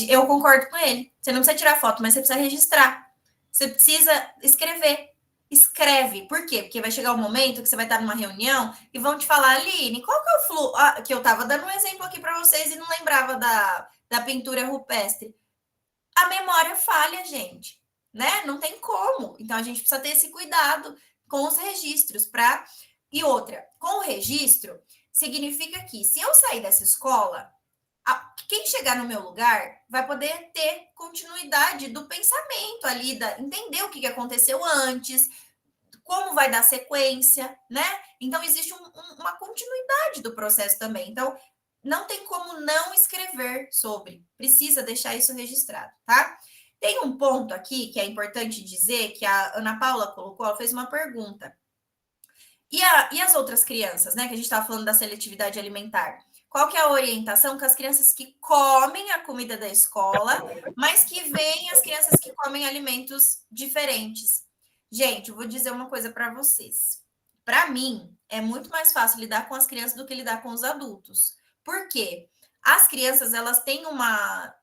Eu concordo com ele. Você não precisa tirar foto, mas você precisa registrar. Você precisa escrever. Escreve. Por quê? Porque vai chegar um momento que você vai estar numa reunião e vão te falar, Aline, qual que é o fluxo? Que eu estava dando um exemplo aqui para vocês e não lembrava da pintura rupestre. A memória falha, gente, né? Não tem como. Então a gente precisa ter esse cuidado com os registros para. E outra, com o registro, significa que se eu sair dessa escola, quem chegar no meu lugar vai poder ter continuidade do pensamento ali, entender o que aconteceu antes, como vai dar sequência, né? Então, existe uma continuidade do processo também. Então, não tem como não escrever sobre. Precisa deixar isso registrado, tá? Tem um ponto aqui que é importante dizer, que a Ana Paula colocou, ela fez uma pergunta. E as outras crianças, né? Que a gente estava falando da seletividade alimentar. Qual que é a orientação com as crianças que comem a comida da escola, mas que vêm as crianças que comem alimentos diferentes? Gente, eu vou dizer uma coisa para vocês. Para mim, é muito mais fácil lidar com as crianças do que lidar com os adultos. Por quê? As crianças, elas têm uma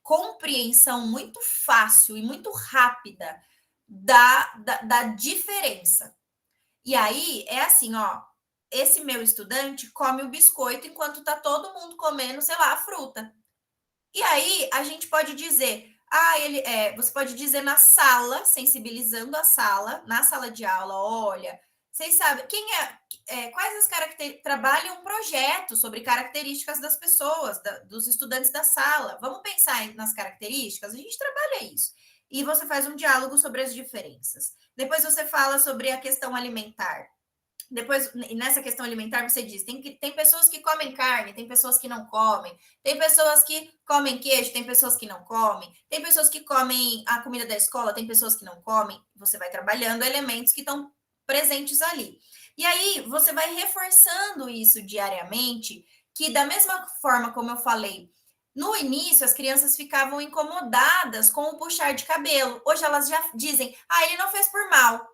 compreensão muito fácil e muito rápida da diferença. E aí, é assim, ó, esse meu estudante come o biscoito enquanto tá todo mundo comendo, sei lá, a fruta. E aí, a gente pode dizer, você pode dizer na sala, sensibilizando a sala, na sala de aula, olha, vocês sabem, quais as características, trabalha um projeto sobre características das pessoas, dos estudantes da sala, vamos pensar nas características, a gente trabalha isso. E você faz um diálogo sobre as diferenças. Depois você fala sobre a questão alimentar. Depois, nessa questão alimentar, você diz, tem pessoas que comem carne, tem pessoas que não comem, tem pessoas que comem queijo, tem pessoas que não comem, tem pessoas que comem a comida da escola, tem pessoas que não comem. Você vai trabalhando elementos que estão presentes ali. E aí, você vai reforçando isso diariamente, que da mesma forma como eu falei, no início as crianças ficavam incomodadas com o puxar de cabelo. Hoje elas já dizem, ele não fez por mal.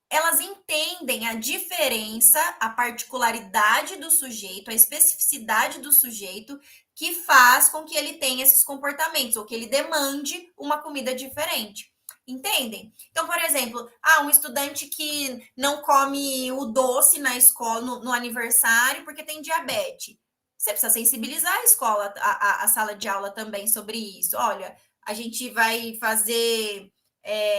Elas entendem a diferença, a particularidade do sujeito, a especificidade do sujeito que faz com que ele tenha esses comportamentos ou que ele demande uma comida diferente. Entendem? Então, por exemplo, um estudante que não come o doce na escola, no aniversário, porque tem diabetes. Você precisa sensibilizar a escola, a sala de aula também sobre isso. Olha, a gente vai fazer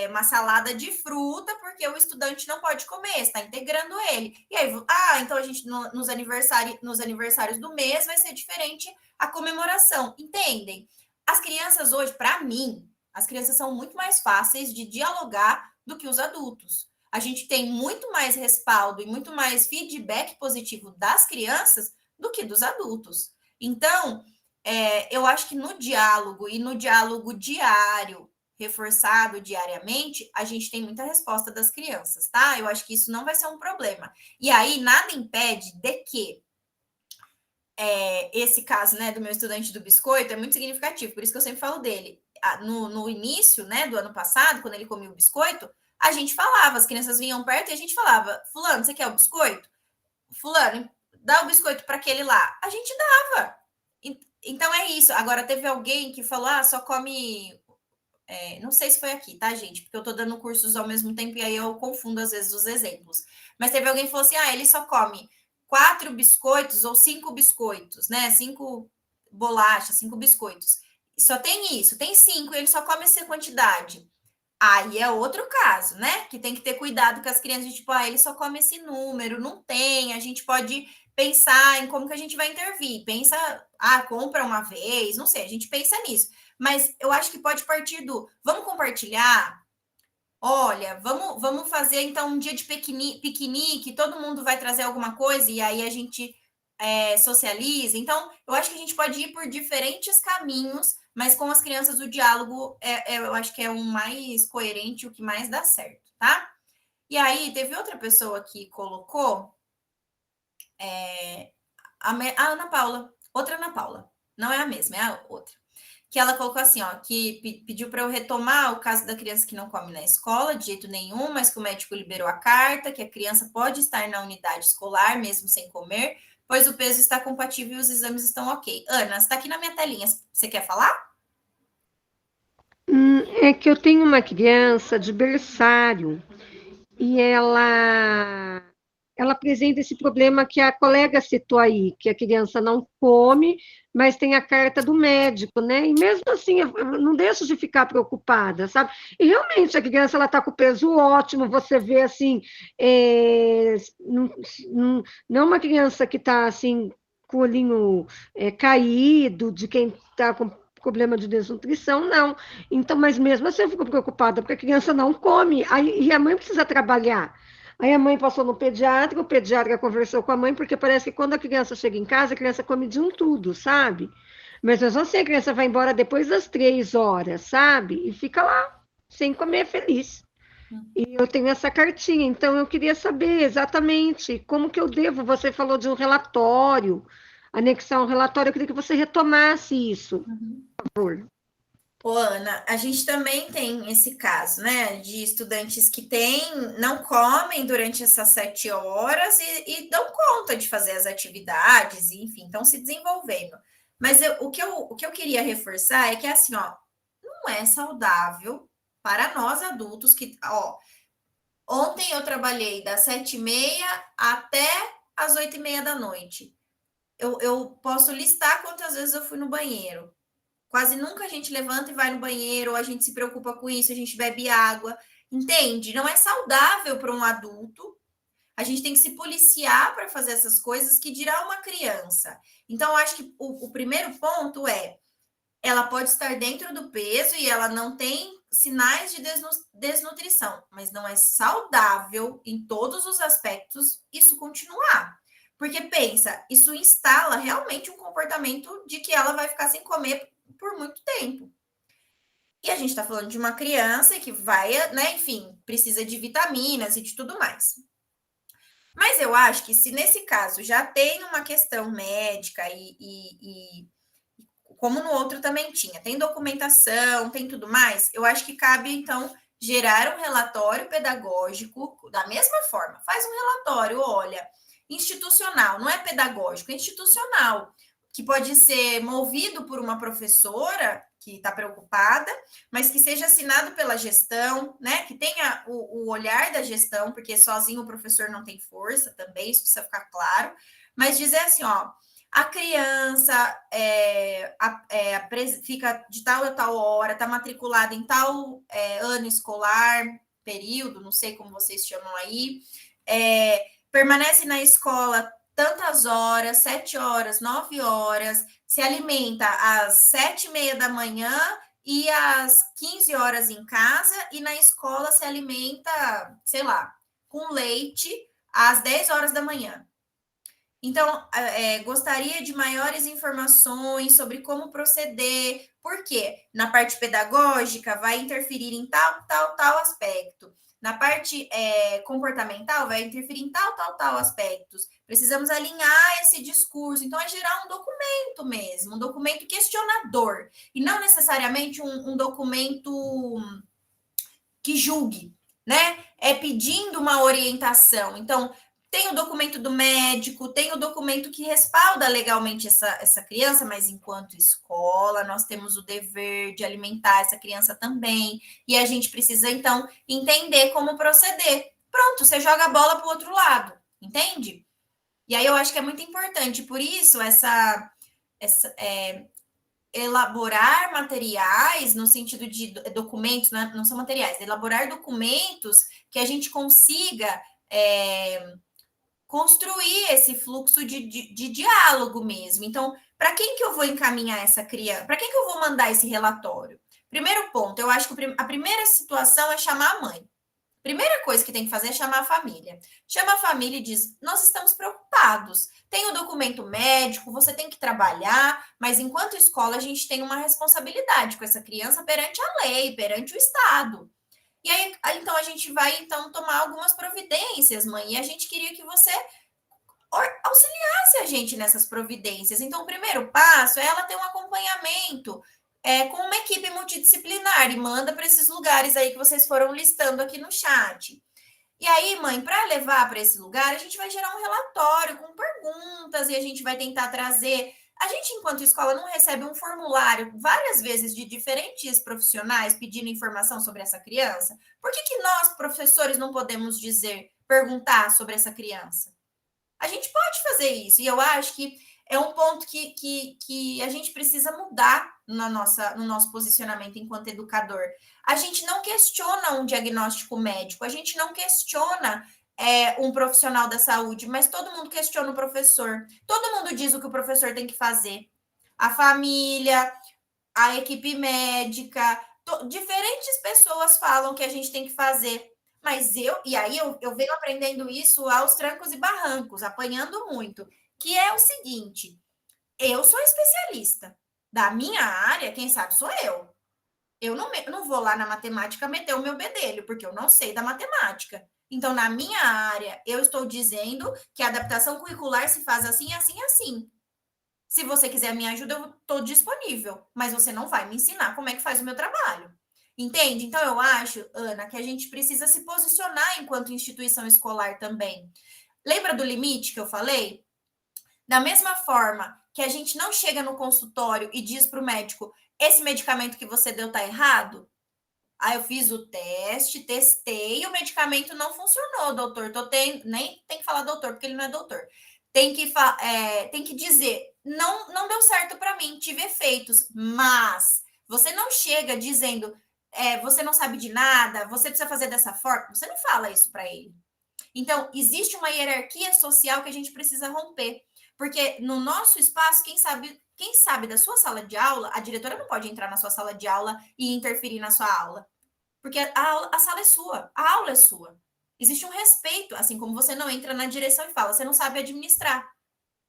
uma salada de fruta, porque o estudante não pode comer, está integrando ele. E aí, então a gente, nos aniversários do mês, vai ser diferente a comemoração. Entendem? As crianças hoje, para mim, as crianças são muito mais fáceis de dialogar do que os adultos. A gente tem muito mais respaldo e muito mais feedback positivo das crianças do que dos adultos. Então, eu acho que no diálogo e no diálogo diário, reforçado diariamente, a gente tem muita resposta das crianças, tá? Eu acho que isso não vai ser um problema. E aí, nada impede de que esse caso, né, do meu estudante do biscoito é muito significativo, por isso que eu sempre falo dele. No início, né, do ano passado, quando ele comia o biscoito, a gente falava, as crianças vinham perto e a gente falava, fulano, você quer o biscoito? Fulano, dá o biscoito para aquele lá. A gente dava. Então é isso. Agora, teve alguém que falou, só come... não sei se foi aqui, tá, gente? Porque eu tô dando cursos ao mesmo tempo e aí eu confundo, às vezes, os exemplos. Mas teve alguém que falou assim, ele só come 4 biscoitos ou 5 biscoitos, né? 5 bolachas, 5 biscoitos. Só tem isso, tem 5 e ele só come essa quantidade. Aí é outro caso, né? Que tem que ter cuidado com as crianças, tipo, ele só come esse número, não tem. A gente pode pensar em como que a gente vai intervir. Pensa, compra uma vez, não sei, a gente pensa nisso. Mas eu acho que pode partir do, vamos compartilhar? Olha, vamos fazer, então, um dia de piquenique, todo mundo vai trazer alguma coisa e aí a gente socializa. Então, eu acho que a gente pode ir por diferentes caminhos, mas com as crianças o diálogo eu acho que é o mais coerente, o que mais dá certo, tá? E aí, teve outra pessoa que colocou, a Ana Paula, outra Ana Paula, não é a mesma, é a outra. Que ela colocou assim, que pediu para eu retomar o caso da criança que não come na escola, de jeito nenhum, mas que o médico liberou a carta, que a criança pode estar na unidade escolar, mesmo sem comer, pois o peso está compatível e os exames estão ok. Ana, você está aqui na minha telinha, você quer falar? É que eu tenho uma criança de berçário e ela apresenta esse problema que a colega citou aí, que a criança não come, mas tem a carta do médico, né? E mesmo assim, eu não deixo de ficar preocupada, sabe? E realmente a criança ela está com peso ótimo, você vê assim, não é uma criança que está assim com o olhinho caído, de quem está com problema de desnutrição, não. Então, mas mesmo assim eu fico preocupada, porque a criança não come, e a mãe precisa trabalhar. Aí a mãe passou no pediatra, o pediatra conversou com a mãe, porque parece que quando a criança chega em casa, a criança come de um tudo, sabe? Mas mesmo assim, a criança vai embora depois das 3 horas, sabe? E fica lá, sem comer, feliz. E eu tenho essa cartinha, então eu queria saber exatamente como que eu devo. Você falou de um relatório, anexar um relatório, eu queria que você retomasse isso, por favor. Ô, Ana, a gente também tem esse caso, né, de estudantes que não comem durante essas 7 horas e dão conta de fazer as atividades, e, enfim, estão se desenvolvendo. Mas o que eu queria reforçar é que, assim, não é saudável para nós adultos que, ontem eu trabalhei das 7h30 até as 8h30 da noite. Eu posso listar quantas vezes eu fui no banheiro. Quase nunca a gente levanta e vai no banheiro, ou a gente se preocupa com isso, a gente bebe água. Entende? Não é saudável para um adulto. A gente tem que se policiar para fazer essas coisas, que dirá uma criança. Então, eu acho que o primeiro ponto ela pode estar dentro do peso e ela não tem sinais de desnutrição, mas não é saudável em todos os aspectos isso continuar. Porque pensa, isso instala realmente um comportamento de que ela vai ficar sem comer por muito tempo. E a gente está falando de uma criança que vai, né, enfim, precisa de vitaminas e de tudo mais. Mas eu acho que se nesse caso já tem uma questão médica e como no outro também tinha, tem documentação, tem tudo mais, eu acho que cabe, então, gerar um relatório pedagógico da mesma forma. Faz um relatório, olha, institucional, não é pedagógico, é institucional, que pode ser movido por uma professora que está preocupada, mas que seja assinado pela gestão, né? Que tenha o olhar da gestão, porque sozinho o professor não tem força também, isso precisa ficar claro. Mas dizer assim, ó, a criança fica de tal a tal hora, está matriculada em tal ano escolar, período, não sei como vocês chamam aí, permanece na escola tantas horas, 7 horas, 9 horas, se alimenta às 7h30 da manhã e às 15 horas em casa, e na escola se alimenta, sei lá, com leite às 10 horas da manhã. Então, gostaria de maiores informações sobre como proceder, porque na parte pedagógica vai interferir em tal aspecto. Na parte comportamental, vai interferir em tal aspectos. Precisamos alinhar esse discurso. Então, é gerar um documento mesmo, um documento questionador, e não necessariamente um documento que julgue, né? É pedindo uma orientação. Então, tem o documento do médico, tem o documento que respalda legalmente essa criança, mas enquanto escola, nós temos o dever de alimentar essa criança também, e a gente precisa, então, entender como proceder. Pronto, você joga a bola para o outro lado, entende? E aí eu acho que é muito importante, por isso, elaborar materiais no sentido de documentos, não são materiais, elaborar documentos que a gente consiga construir esse fluxo de diálogo mesmo. Então, para quem que eu vou encaminhar essa criança? Para quem que eu vou mandar esse relatório? Primeiro ponto, eu acho que a primeira situação é chamar a mãe. Primeira coisa que tem que fazer é chamar a família. Chama a família e diz: nós estamos preocupados. Tem o documento médico, você tem que trabalhar, mas enquanto escola a gente tem uma responsabilidade com essa criança perante a lei, perante o Estado. E aí, então, a gente vai, então, tomar algumas providências, mãe, e a gente queria que você auxiliasse a gente nessas providências. Então, o primeiro passo é ela ter um acompanhamento com uma equipe multidisciplinar, e manda para esses lugares aí que vocês foram listando aqui no chat. E aí, mãe, para levar para esse lugar, a gente vai gerar um relatório com perguntas, e a gente vai tentar trazer. A gente, enquanto escola, não recebe um formulário várias vezes de diferentes profissionais pedindo informação sobre essa criança? Por que nós, professores, não podemos perguntar sobre essa criança? A gente pode fazer isso, e eu acho que é um ponto que a gente precisa mudar no nosso posicionamento enquanto educador. A gente não questiona um diagnóstico médico, a gente não questiona um profissional da saúde, mas todo mundo questiona o professor. Todo mundo diz o que o professor tem que fazer. A família, a equipe médica, diferentes pessoas falam que a gente tem que fazer. Mas eu venho aprendendo isso aos trancos e barrancos, apanhando muito, que é o seguinte: eu sou especialista. Da minha área, quem sabe sou eu. Eu não vou lá na matemática meter o meu bedelho, porque eu não sei da matemática. Então, na minha área, eu estou dizendo que a adaptação curricular se faz assim, assim, assim. Se você quiser minha ajuda, eu estou disponível, mas você não vai me ensinar como é que faz o meu trabalho. Entende? Então, eu acho, Ana, que a gente precisa se posicionar enquanto instituição escolar também. Lembra do limite que eu falei? Da mesma forma que a gente não chega no consultório e diz para o médico: esse medicamento que você deu está errado. Aí eu fiz o teste, testei, e o medicamento não funcionou, doutor. Nem tem que falar doutor, porque ele não é doutor. Tem que dizer: não deu certo para mim, tive efeitos, mas você não chega dizendo: você não sabe de nada, você precisa fazer dessa forma. Você não fala isso para ele. Então, existe uma hierarquia social que a gente precisa romper. Porque no nosso espaço, quem sabe da sua sala de aula, a diretora não pode entrar na sua sala de aula e interferir na sua aula. porque a sala é sua, a aula é sua. Existe um respeito, assim como você não entra na direção e fala, você não sabe administrar,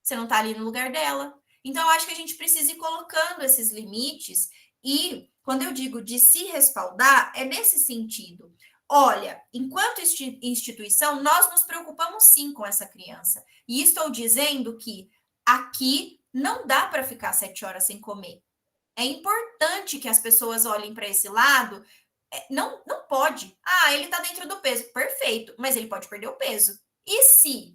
você não está ali no lugar dela. Então, eu acho que a gente precisa ir colocando esses limites e, quando eu digo de se respaldar, é nesse sentido. Olha, enquanto instituição, nós nos preocupamos sim com essa criança. E estou dizendo que aqui não dá para ficar 7 horas sem comer. É importante que as pessoas olhem para esse lado. Não, não pode. Ah, ele está dentro do peso. Perfeito, mas ele pode perder o peso. E se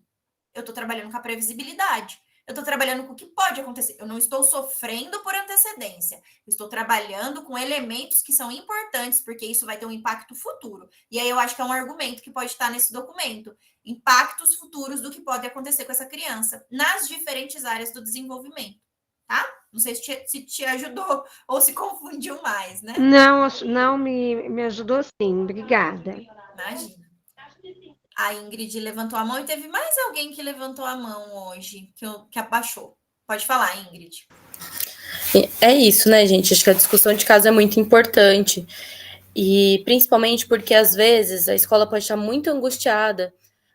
eu estou trabalhando com a previsibilidade? Eu estou trabalhando com o que pode acontecer. Eu não estou sofrendo por antecedência. Eu estou trabalhando com elementos que são importantes, porque isso vai ter um impacto futuro. E aí eu acho que é um argumento que pode estar nesse documento. Impactos futuros do que pode acontecer com essa criança nas diferentes áreas do desenvolvimento. Tá? Não sei se te ajudou ou se confundiu mais, né? Não, me ajudou sim, obrigada. Imagina. A Ingrid levantou a mão e teve mais alguém que levantou a mão hoje, que abaixou. Pode falar, Ingrid. É isso, né, gente? Acho que a discussão de caso é muito importante. E principalmente porque, às vezes, a escola pode estar muito angustiada,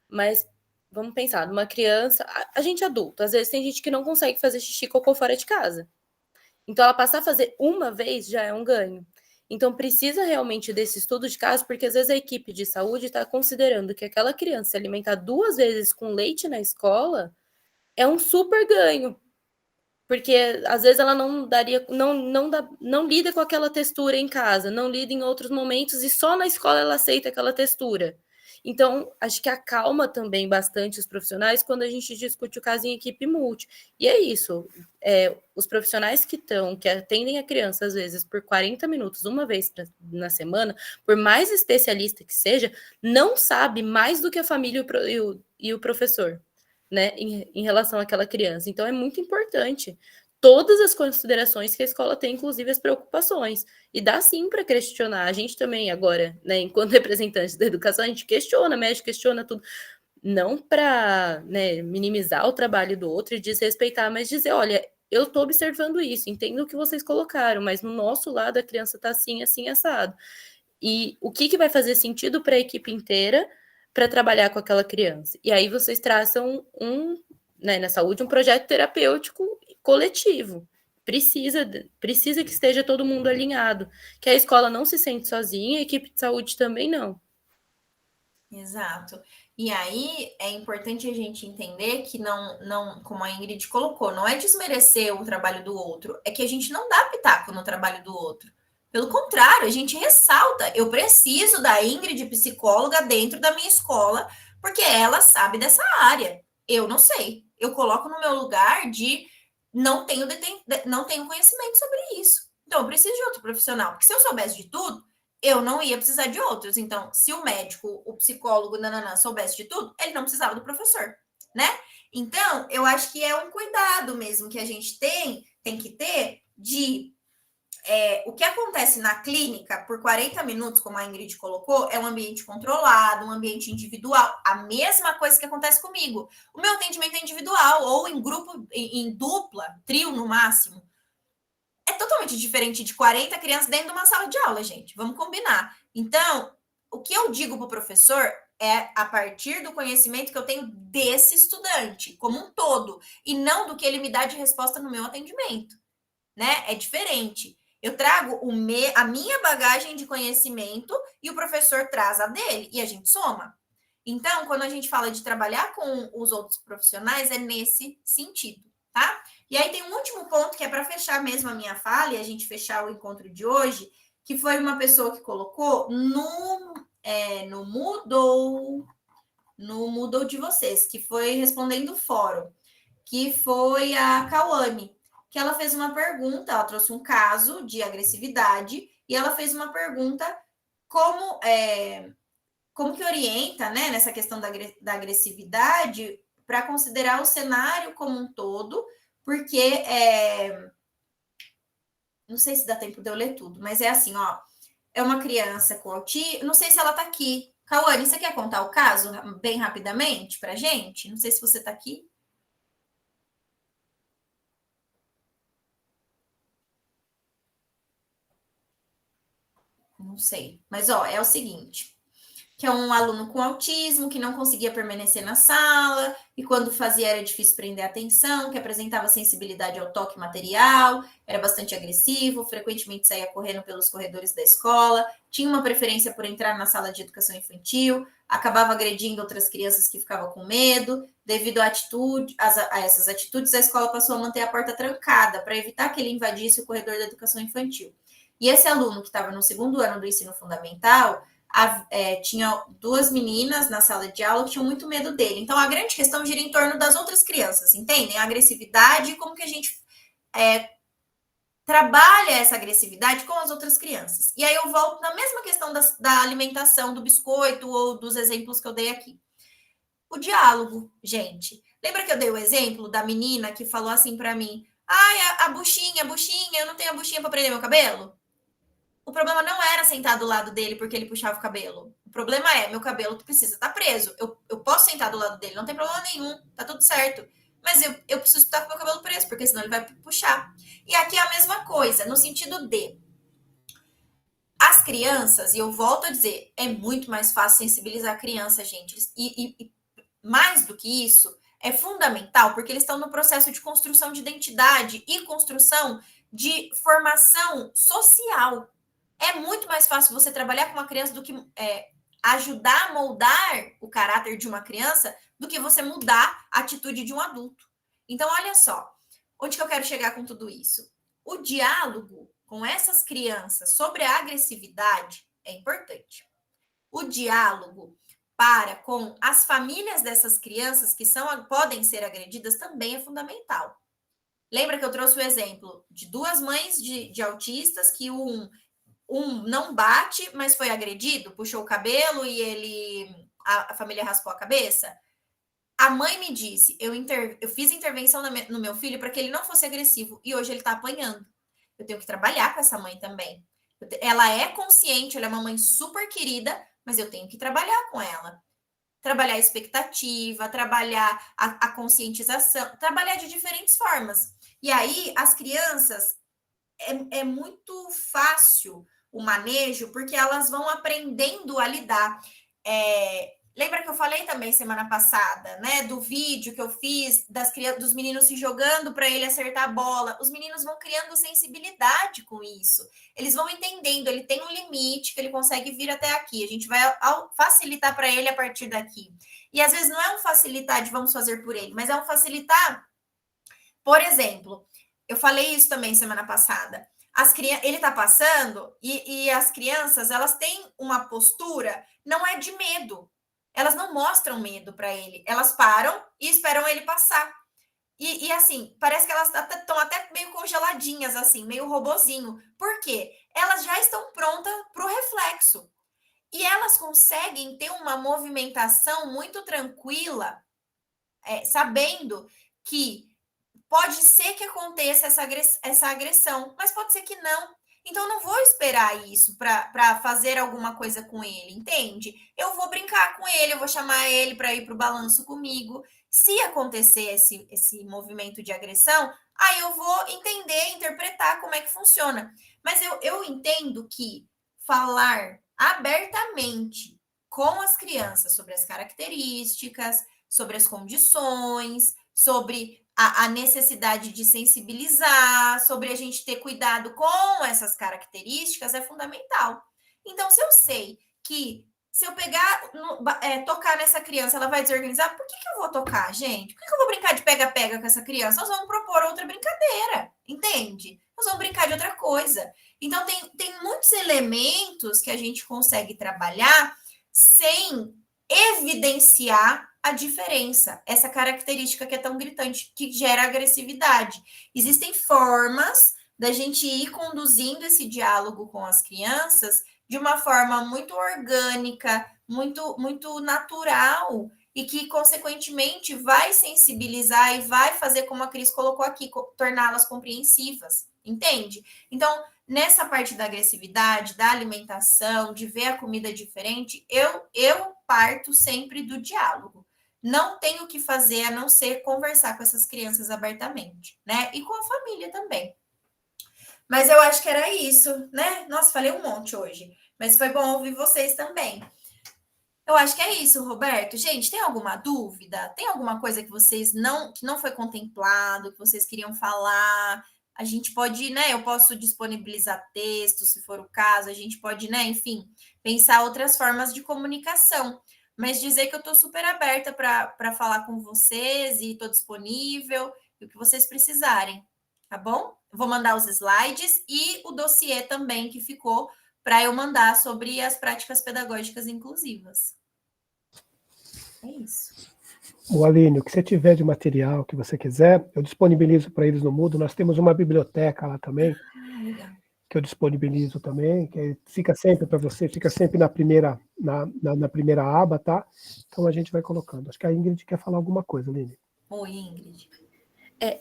mas vamos pensar, numa criança, a gente adulto, às vezes tem gente que não consegue fazer xixi e cocô fora de casa. Então, ela passar a fazer uma vez já é um ganho. Então, precisa realmente desse estudo de caso, porque às vezes a equipe de saúde está considerando que aquela criança se alimentar 2 vezes com leite na escola é um super ganho. Porque às vezes ela não lida com aquela textura em casa, não lida em outros momentos e só na escola ela aceita aquela textura. Então, acho que acalma também bastante os profissionais quando a gente discute o caso em equipe multi. E é isso, os profissionais que atendem a criança, às vezes, por 40 minutos, uma vez na semana, por mais especialista que seja, não sabe mais do que a família e o professor, né, em relação àquela criança. Então, é muito importante todas as considerações que a escola tem, inclusive as preocupações. E dá sim para questionar. A gente também agora, né, enquanto representantes da educação, a gente questiona, mexe, questiona tudo. Não para, né, minimizar o trabalho do outro e desrespeitar, mas dizer, olha, eu estou observando isso, entendo o que vocês colocaram, mas no nosso lado a criança está assim, assim, assado. E o que vai fazer sentido para a equipe inteira para trabalhar com aquela criança? E aí vocês traçam né, na saúde, um projeto terapêutico coletivo. Precisa que esteja todo mundo alinhado, que a escola não se sente sozinha, a equipe de saúde também não. Exato. E aí é importante a gente entender que não, como a Ingrid colocou, não é desmerecer o trabalho do outro, é que a gente não dá pitaco no trabalho do outro. Pelo contrário, a gente ressalta, eu preciso da Ingrid psicóloga dentro da minha escola, porque ela sabe dessa área. Eu não sei. Eu coloco no meu lugar de não tenho conhecimento sobre isso. Então, eu preciso de outro profissional, porque se eu soubesse de tudo, eu não ia precisar de outros. Então, se o médico, o psicólogo, soubesse de tudo, ele não precisava do professor, né? Então, eu acho que é um cuidado mesmo que a gente tem que ter de o que acontece na clínica por 40 minutos, como a Ingrid colocou, é um ambiente controlado, um ambiente individual. A mesma coisa que acontece comigo. O meu atendimento é individual, ou em grupo, em dupla, trio no máximo. É totalmente diferente de 40 crianças dentro de uma sala de aula, gente. Vamos combinar. Então, o que eu digo para o professor é a partir do conhecimento que eu tenho desse estudante, como um todo, e não do que ele me dá de resposta no meu atendimento, né? É diferente. Eu trago a minha bagagem de conhecimento e o professor traz a dele, e a gente soma. Então, quando a gente fala de trabalhar com os outros profissionais, é nesse sentido, tá? E aí tem um último ponto que é para fechar mesmo a minha fala e a gente fechar o encontro de hoje, que foi uma pessoa que colocou no Moodle de vocês, que foi respondendo o fórum, que foi a Cauane, que ela fez uma pergunta, ela trouxe um caso de agressividade e ela fez uma pergunta como que orienta, né, nessa questão da agressividade para considerar o cenário como um todo, porque não sei se dá tempo de eu ler tudo, mas é assim, ó, é uma criança com autismo, não sei se ela está aqui. Cauane, você quer contar o caso bem rapidamente para gente? Não sei se você está aqui. Não sei. Mas, ó, é o seguinte. Que é um aluno com autismo, que não conseguia permanecer na sala, e quando fazia era difícil prender a atenção, que apresentava sensibilidade ao toque material, era bastante agressivo, frequentemente saía correndo pelos corredores da escola, tinha uma preferência por entrar na sala de educação infantil, acabava agredindo outras crianças que ficavam com medo. Devido a essas atitudes, a escola passou a manter a porta trancada para evitar que ele invadisse o corredor da educação infantil. E esse aluno que estava no segundo ano do ensino fundamental, tinha 2 meninas na sala de aula que tinham muito medo dele. Então, a grande questão gira em torno das outras crianças, entendem? A agressividade e como que a gente trabalha essa agressividade com as outras crianças. E aí eu volto na mesma questão da alimentação, do biscoito ou dos exemplos que eu dei aqui. O diálogo, gente. Lembra que eu dei o exemplo da menina que falou assim para mim: ai, a buchinha, eu não tenho a buchinha para prender meu cabelo? O problema não era sentar do lado dele porque ele puxava o cabelo. O problema é, meu cabelo precisa estar preso. Eu posso sentar do lado dele, não tem problema nenhum, tá tudo certo. Mas eu preciso estar com meu cabelo preso, porque senão ele vai puxar. E aqui é a mesma coisa, no sentido de as crianças, e eu volto a dizer, é muito mais fácil sensibilizar a criança, gente. E mais do que isso, é fundamental, porque eles estão no processo de construção de identidade e construção de formação social. É muito mais fácil você trabalhar com uma criança do que ajudar a moldar o caráter de uma criança do que você mudar a atitude de um adulto. Então, olha só, onde que eu quero chegar com tudo isso? O diálogo com essas crianças sobre a agressividade é importante. O diálogo com as famílias dessas crianças que podem ser agredidas também é fundamental. Lembra que eu trouxe o exemplo de 2 mães de autistas que um não bate, mas foi agredido, puxou o cabelo e a família raspou a cabeça? A mãe me disse, eu fiz intervenção no meu filho para que ele não fosse agressivo, e hoje ele está apanhando. Eu tenho que trabalhar com essa mãe também. Ela é consciente, ela é uma mãe super querida, mas eu tenho que trabalhar com ela. Trabalhar a expectativa, trabalhar a conscientização, trabalhar de diferentes formas. E aí, as crianças, é muito fácil o manejo, porque elas vão aprendendo a lidar. Lembra que eu falei também semana passada, né, do vídeo que eu fiz dos meninos se jogando para ele acertar a bola? Os meninos vão criando sensibilidade com isso. Eles vão entendendo, ele tem um limite que ele consegue vir até aqui. A gente vai facilitar para ele a partir daqui. E às vezes não é um facilitar de vamos fazer por ele, mas é um facilitar. Por exemplo, eu falei isso também semana passada. Ele está passando e as crianças, elas têm uma postura, não é de medo. Elas não mostram medo para ele. Elas param e esperam ele passar. E assim, parece que elas estão até meio congeladinhas, assim, meio robozinho. Por quê? Elas já estão prontas para o reflexo. E elas conseguem ter uma movimentação muito tranquila, sabendo que pode ser que aconteça essa agressão, mas pode ser que não. Então, eu não vou esperar isso para fazer alguma coisa com ele, entende? Eu vou brincar com ele, eu vou chamar ele para ir para o balanço comigo. Se acontecer esse movimento de agressão, aí eu vou entender, interpretar como é que funciona. Mas eu entendo que falar abertamente com as crianças sobre as características, sobre as condições, sobre a necessidade de sensibilizar, sobre a gente ter cuidado com essas características é fundamental. Então, se eu sei que se eu pegar, tocar nessa criança, ela vai desorganizar, por que eu vou tocar, gente? Por que eu vou brincar de pega-pega com essa criança? Nós vamos propor outra brincadeira, entende? Nós vamos brincar de outra coisa. Então, tem muitos elementos que a gente consegue trabalhar sem evidenciar a diferença, essa característica que é tão gritante, que gera agressividade. Existem formas da gente ir conduzindo esse diálogo com as crianças de uma forma muito orgânica, muito natural, e que, consequentemente, vai sensibilizar e vai fazer, como a Cris colocou aqui, torná-las compreensivas, entende? Então, nessa parte da agressividade, da alimentação, de ver a comida diferente, eu parto sempre do diálogo. Não tenho o que fazer a não ser conversar com essas crianças abertamente, né? E com a família também. Mas eu acho que era isso, né? Nossa, falei um monte hoje. Mas foi bom ouvir vocês também. Eu acho que é isso, Roberto. Gente, tem alguma dúvida? Tem alguma coisa que vocês que não foi contemplado, que vocês queriam falar? A gente pode, né? Eu posso disponibilizar texto, se for o caso, a gente pode, né, enfim, pensar outras formas de comunicação. Mas dizer que eu estou super aberta para falar com vocês e estou disponível, e o que vocês precisarem, tá bom? Eu vou mandar os slides e o dossiê também que ficou para eu mandar sobre as práticas pedagógicas inclusivas. É isso. O Aline, o que você tiver de material que você quiser, eu disponibilizo para eles no Moodle. Nós temos uma biblioteca lá também, que eu disponibilizo também, que fica sempre para você, fica sempre na primeira aba, tá? Então a gente vai colocando. Acho que a Ingrid quer falar alguma coisa, Aline. Oi, Ingrid.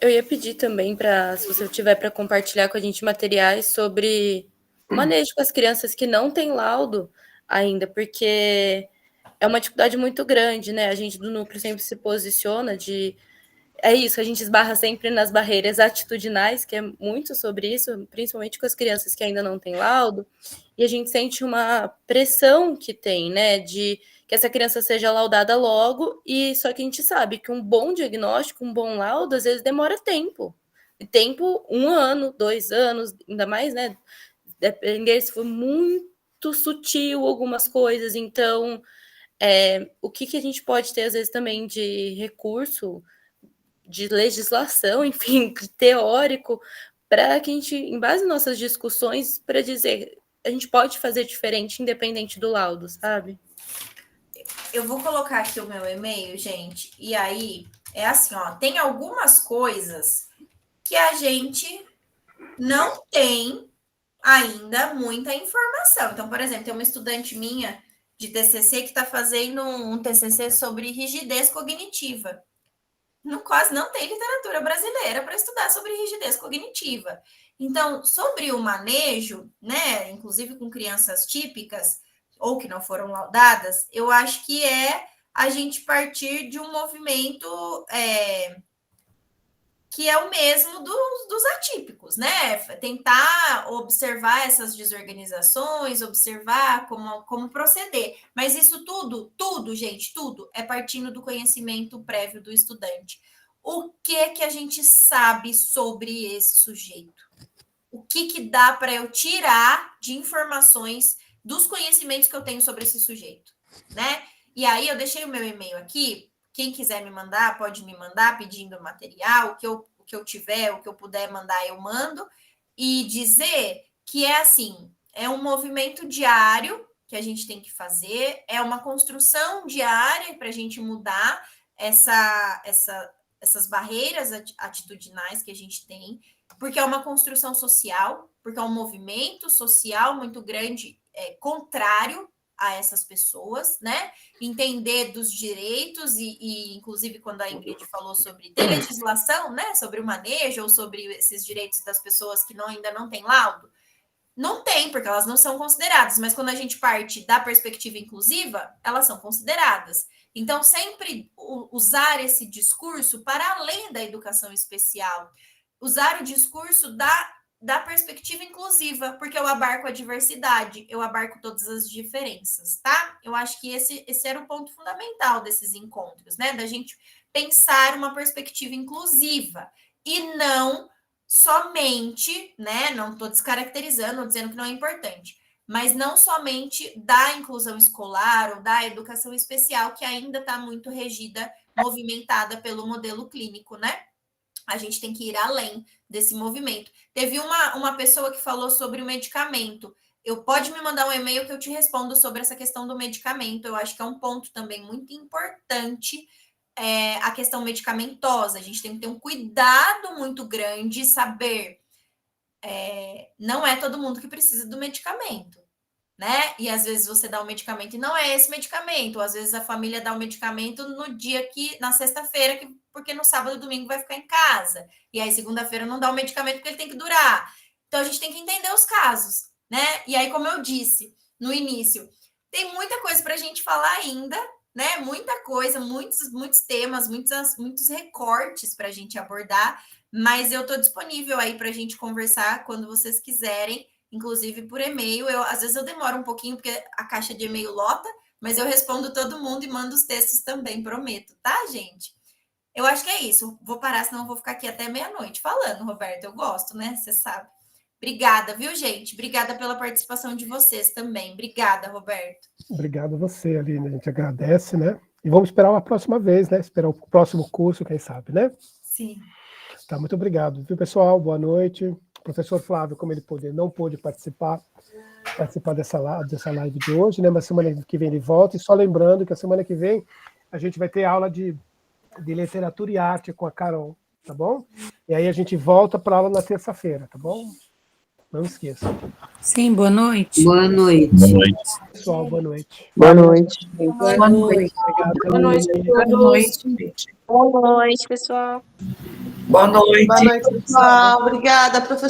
Eu ia pedir também para, se você tiver para compartilhar com a gente materiais sobre manejo com as crianças que não têm laudo ainda, porque é uma dificuldade muito grande, né? A gente do núcleo sempre se posiciona é isso, a gente esbarra sempre nas barreiras atitudinais, que é muito sobre isso, principalmente com as crianças que ainda não têm laudo, e a gente sente uma pressão que tem, né, de que essa criança seja laudada logo, e só que a gente sabe que um bom diagnóstico, um bom laudo, às vezes demora tempo. E tempo, 1 ano, 2 anos, ainda mais, né, depender se for muito sutil algumas coisas, então, o que a gente pode ter, às vezes, também de recurso, de legislação, enfim, teórico, para que a gente, em base nas nossas discussões, para dizer, a gente pode fazer diferente, independente do laudo, sabe? Eu vou colocar aqui o meu e-mail, gente, e aí é assim, ó, tem algumas coisas que a gente não tem ainda muita informação. Então, por exemplo, tem uma estudante minha de TCC que está fazendo um TCC sobre rigidez cognitiva. Quase não tem literatura brasileira para estudar sobre rigidez cognitiva. Então, sobre o manejo, né, inclusive com crianças típicas ou que não foram laudadas, eu acho que é a gente partir de um movimento que é o mesmo dos atípicos, né? Tentar observar essas desorganizações, observar como proceder. Mas isso tudo, gente, tudo é partindo do conhecimento prévio do estudante. O que a gente sabe sobre esse sujeito? O que dá para eu tirar de informações dos conhecimentos que eu tenho sobre esse sujeito, né? E aí eu deixei o meu e-mail aqui. Quem quiser me mandar, pode me mandar pedindo material, o que eu tiver, o que eu puder mandar, eu mando. E dizer que é assim, é um movimento diário que a gente tem que fazer, é uma construção diária para a gente mudar essas barreiras atitudinais que a gente tem, porque é uma construção social, porque é um movimento social muito grande, contrário a essas pessoas, né? Entender dos direitos e inclusive quando a Ingrid falou sobre legislação, né? Sobre o manejo ou sobre esses direitos das pessoas que ainda não têm laudo, não tem, porque elas não são consideradas, mas quando a gente parte da perspectiva inclusiva, elas são consideradas. Então, sempre usar esse discurso para além da educação especial, usar o discurso da perspectiva inclusiva, porque eu abarco a diversidade, eu abarco todas as diferenças, tá? Eu acho que esse era o ponto fundamental desses encontros, né? Da gente pensar uma perspectiva inclusiva e não somente, né? Não estou descaracterizando, ou dizendo que não é importante, mas não somente da inclusão escolar ou da educação especial, que ainda está muito regida, movimentada pelo modelo clínico, né? A gente tem que ir além desse movimento. Teve uma pessoa que falou sobre o medicamento. Pode me mandar um e-mail que eu te respondo sobre essa questão do medicamento. Eu acho que é um ponto também muito importante, a questão medicamentosa. A gente tem que ter um cuidado muito grande, saber não é todo mundo que precisa do medicamento, né? E às vezes você dá um medicamento e não é esse medicamento, ou às vezes a família dá o medicamento no dia na sexta-feira, porque no sábado e domingo vai ficar em casa, e aí segunda-feira não dá o medicamento porque ele tem que durar. Então a gente tem que entender os casos, né? E aí, como eu disse no início, tem muita coisa para a gente falar ainda, né? Muita coisa, muitos temas, muitos recortes para a gente abordar, mas eu estou disponível aí para a gente conversar quando vocês quiserem. inclusive por e-mail. Às vezes eu demoro um pouquinho, porque a caixa de e-mail lota, mas eu respondo todo mundo e mando os textos também, prometo, tá, gente? Eu acho que é isso. Vou parar, senão eu vou ficar aqui até meia-noite falando, Roberto. Eu gosto, né? Você sabe. Obrigada, viu, gente? Obrigada pela participação de vocês também. Obrigada, Roberto. Obrigado a você, Aline. A gente agradece, né? E vamos esperar uma próxima vez, né? Esperar o próximo curso, quem sabe, né? Sim. Tá, muito obrigado. Viu, pessoal? Boa noite. O professor Flávio, como ele não pôde participar dessa live de hoje, né? Mas semana que vem ele volta. E só lembrando que a semana que vem a gente vai ter aula de literatura e arte com a Carol, tá bom? E aí a gente volta para a aula na terça-feira, tá bom? Não esqueça. Sim, boa noite. Boa noite. Boa noite. Pessoal, boa noite. Boa noite. Boa noite. Obrigado. Boa noite. Boa noite. Boa noite, pessoal. Boa noite. Boa noite, pessoal. Obrigada, professor.